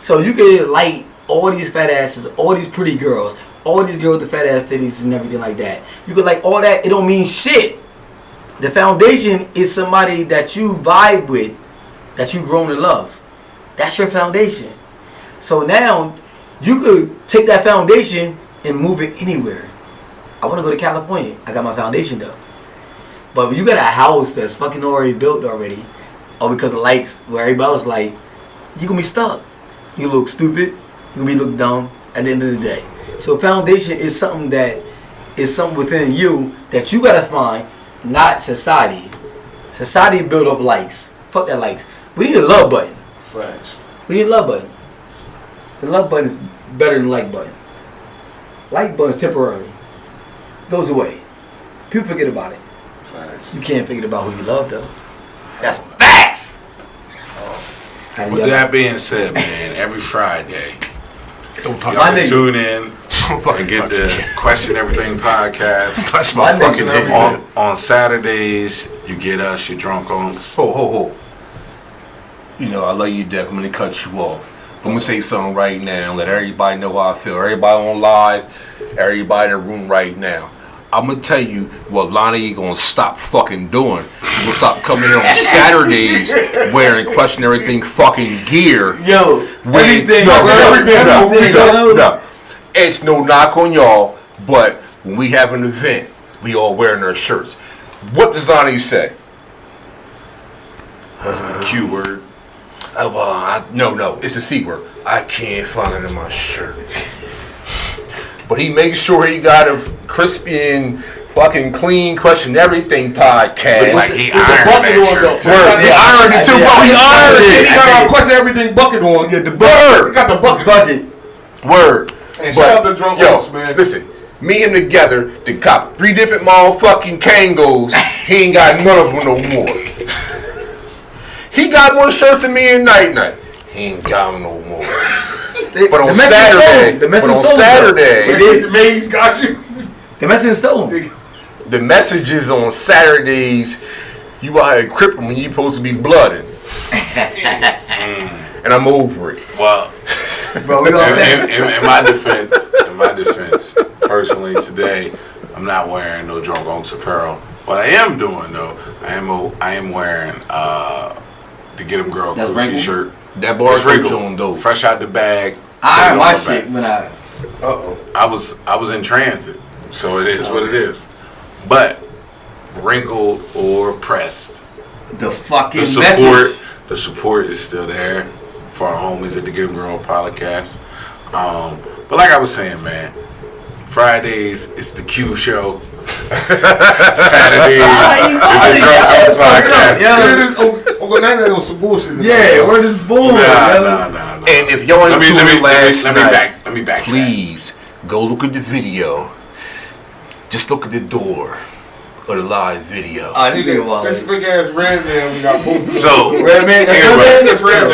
So you can like all these fat asses, all these pretty girls, all these girls with the fat ass titties and everything like that. You could like all that, it don't mean shit. The foundation is somebody that you vibe with, that you grown to love. That's your foundation. So now you could take that foundation and move it anywhere. I want to go to California. I got my foundation though. But if you got a house that's fucking already built already, or because of likes where everybody else like, you gonna be stuck. You look stupid. You gonna look dumb at the end of the day. So foundation is something that is something within you that you gotta find, not society. Society built up likes. Fuck that likes. We need a love button. Facts. We need a love button. The love button is better than like button. Like button is temporary. Goes away. People forget about it. Facts. You can't forget about who you love though. That's facts. With that being said, man, every Friday, Don't touch y'all my can tune in and get the Question Everything podcast. Touch my fucking head. On Saturdays, you get us, your Drunk Unks. Ho. You know, I love you, Deck. I'm going to cut you off. But I'm going to say something right now. Let everybody know how I feel. Everybody on live, everybody in the room right now. I'm gonna tell you what Lonnie gonna stop fucking doing. He gonna stop coming here on Saturdays wearing question everything fucking gear. Yo, everything. No. It's no knock on y'all, but when we have an event, we all wearing our shirts. What does Lonnie say? Q word. No, it's a C word. I can't find it in my shirt. But he makes sure he got a crispy and fucking clean question everything podcast. Like he ironed that shirt too. He ironed it too, bro. He ironed it. He got our question everything bucket on. Yeah, the Word. He got the bucket. Word. And shout out to Drunk Unks, man. Listen, me and him together, they cop 3 different motherfucking Kangos. He ain't got none of them no more. He got more shirts than me and Night Night. He ain't got them no more. But on Saturday, the Maze got you. The message is stolen. The messages on Saturdays, you out here crippling when you supposed to be blooding. And I'm over it. Well, Bro, we in my defense, personally today, I'm not wearing no Drunk Unks apparel. What I am doing though, I am wearing the Get 'Em Girl crew t-shirt. That bar It's wrinkled, on dope. fresh out the bag. I iron my shit when I. I was in transit, so it is what it is. But wrinkled or pressed, The fucking the support is still there for our homies at the Get 'Em Girl podcast. But like I was saying, man, Fridays it's the Q show. Saturdays is the Drunk Unks podcast. Uncle Night Night on some bullshit. Yeah, where this bull? Nah. And if y'all ain't tuned in last night, let me back. please go look at the video. Just look at the door of the live video. This big ass red man we got both. So Red man, that's anyway, That's red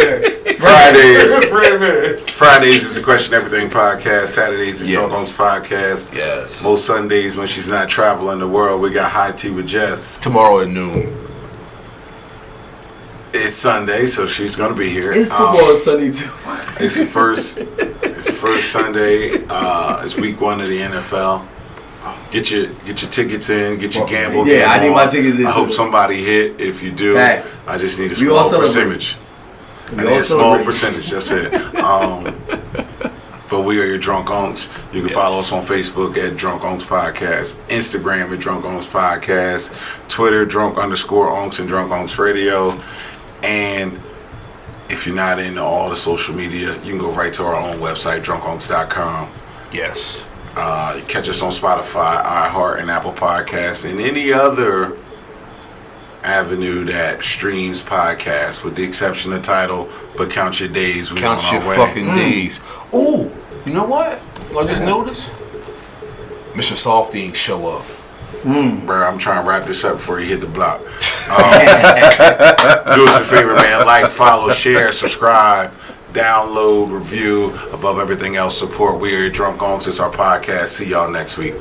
man. Fridays is the Question Everything podcast. Saturdays is Drunk Unks podcast. Yes. Most Sundays when she's not traveling the world, we got High Tea with Jess. Tomorrow at noon. It's Sunday, so she's gonna be here. It's football Sunday too. It's the first Sunday. It's week 1 of the NFL. Get your tickets in. Get your gamble. Yeah, I need my tickets in. I hope somebody hit. If you do, Facts. I just need a We all small celebrate. percentage. I need a small percentage. That's it. But we are your Drunk Unks. You can follow us on Facebook at Drunk Unks Podcast, Instagram at Drunk Unks Podcast, Twitter Drunk_Unks and Drunk Unks Radio. And if you're not into all the social media, you can go right to our own website, drunkunks.com. Yes. You catch us on Spotify, iHeart, and Apple Podcasts, and any other avenue that streams podcasts, with the exception of Tidal. But count your days. We Count on your our way. fucking days. Oh, you know what? I just noticed. Mr. Softy ain't show up. Bro, I'm trying to wrap this up before you hit the block. Do us a favor, man. Like, follow, share, subscribe, download, review. Above everything else, support. We are Drunk Unks. It's our podcast. See y'all next week.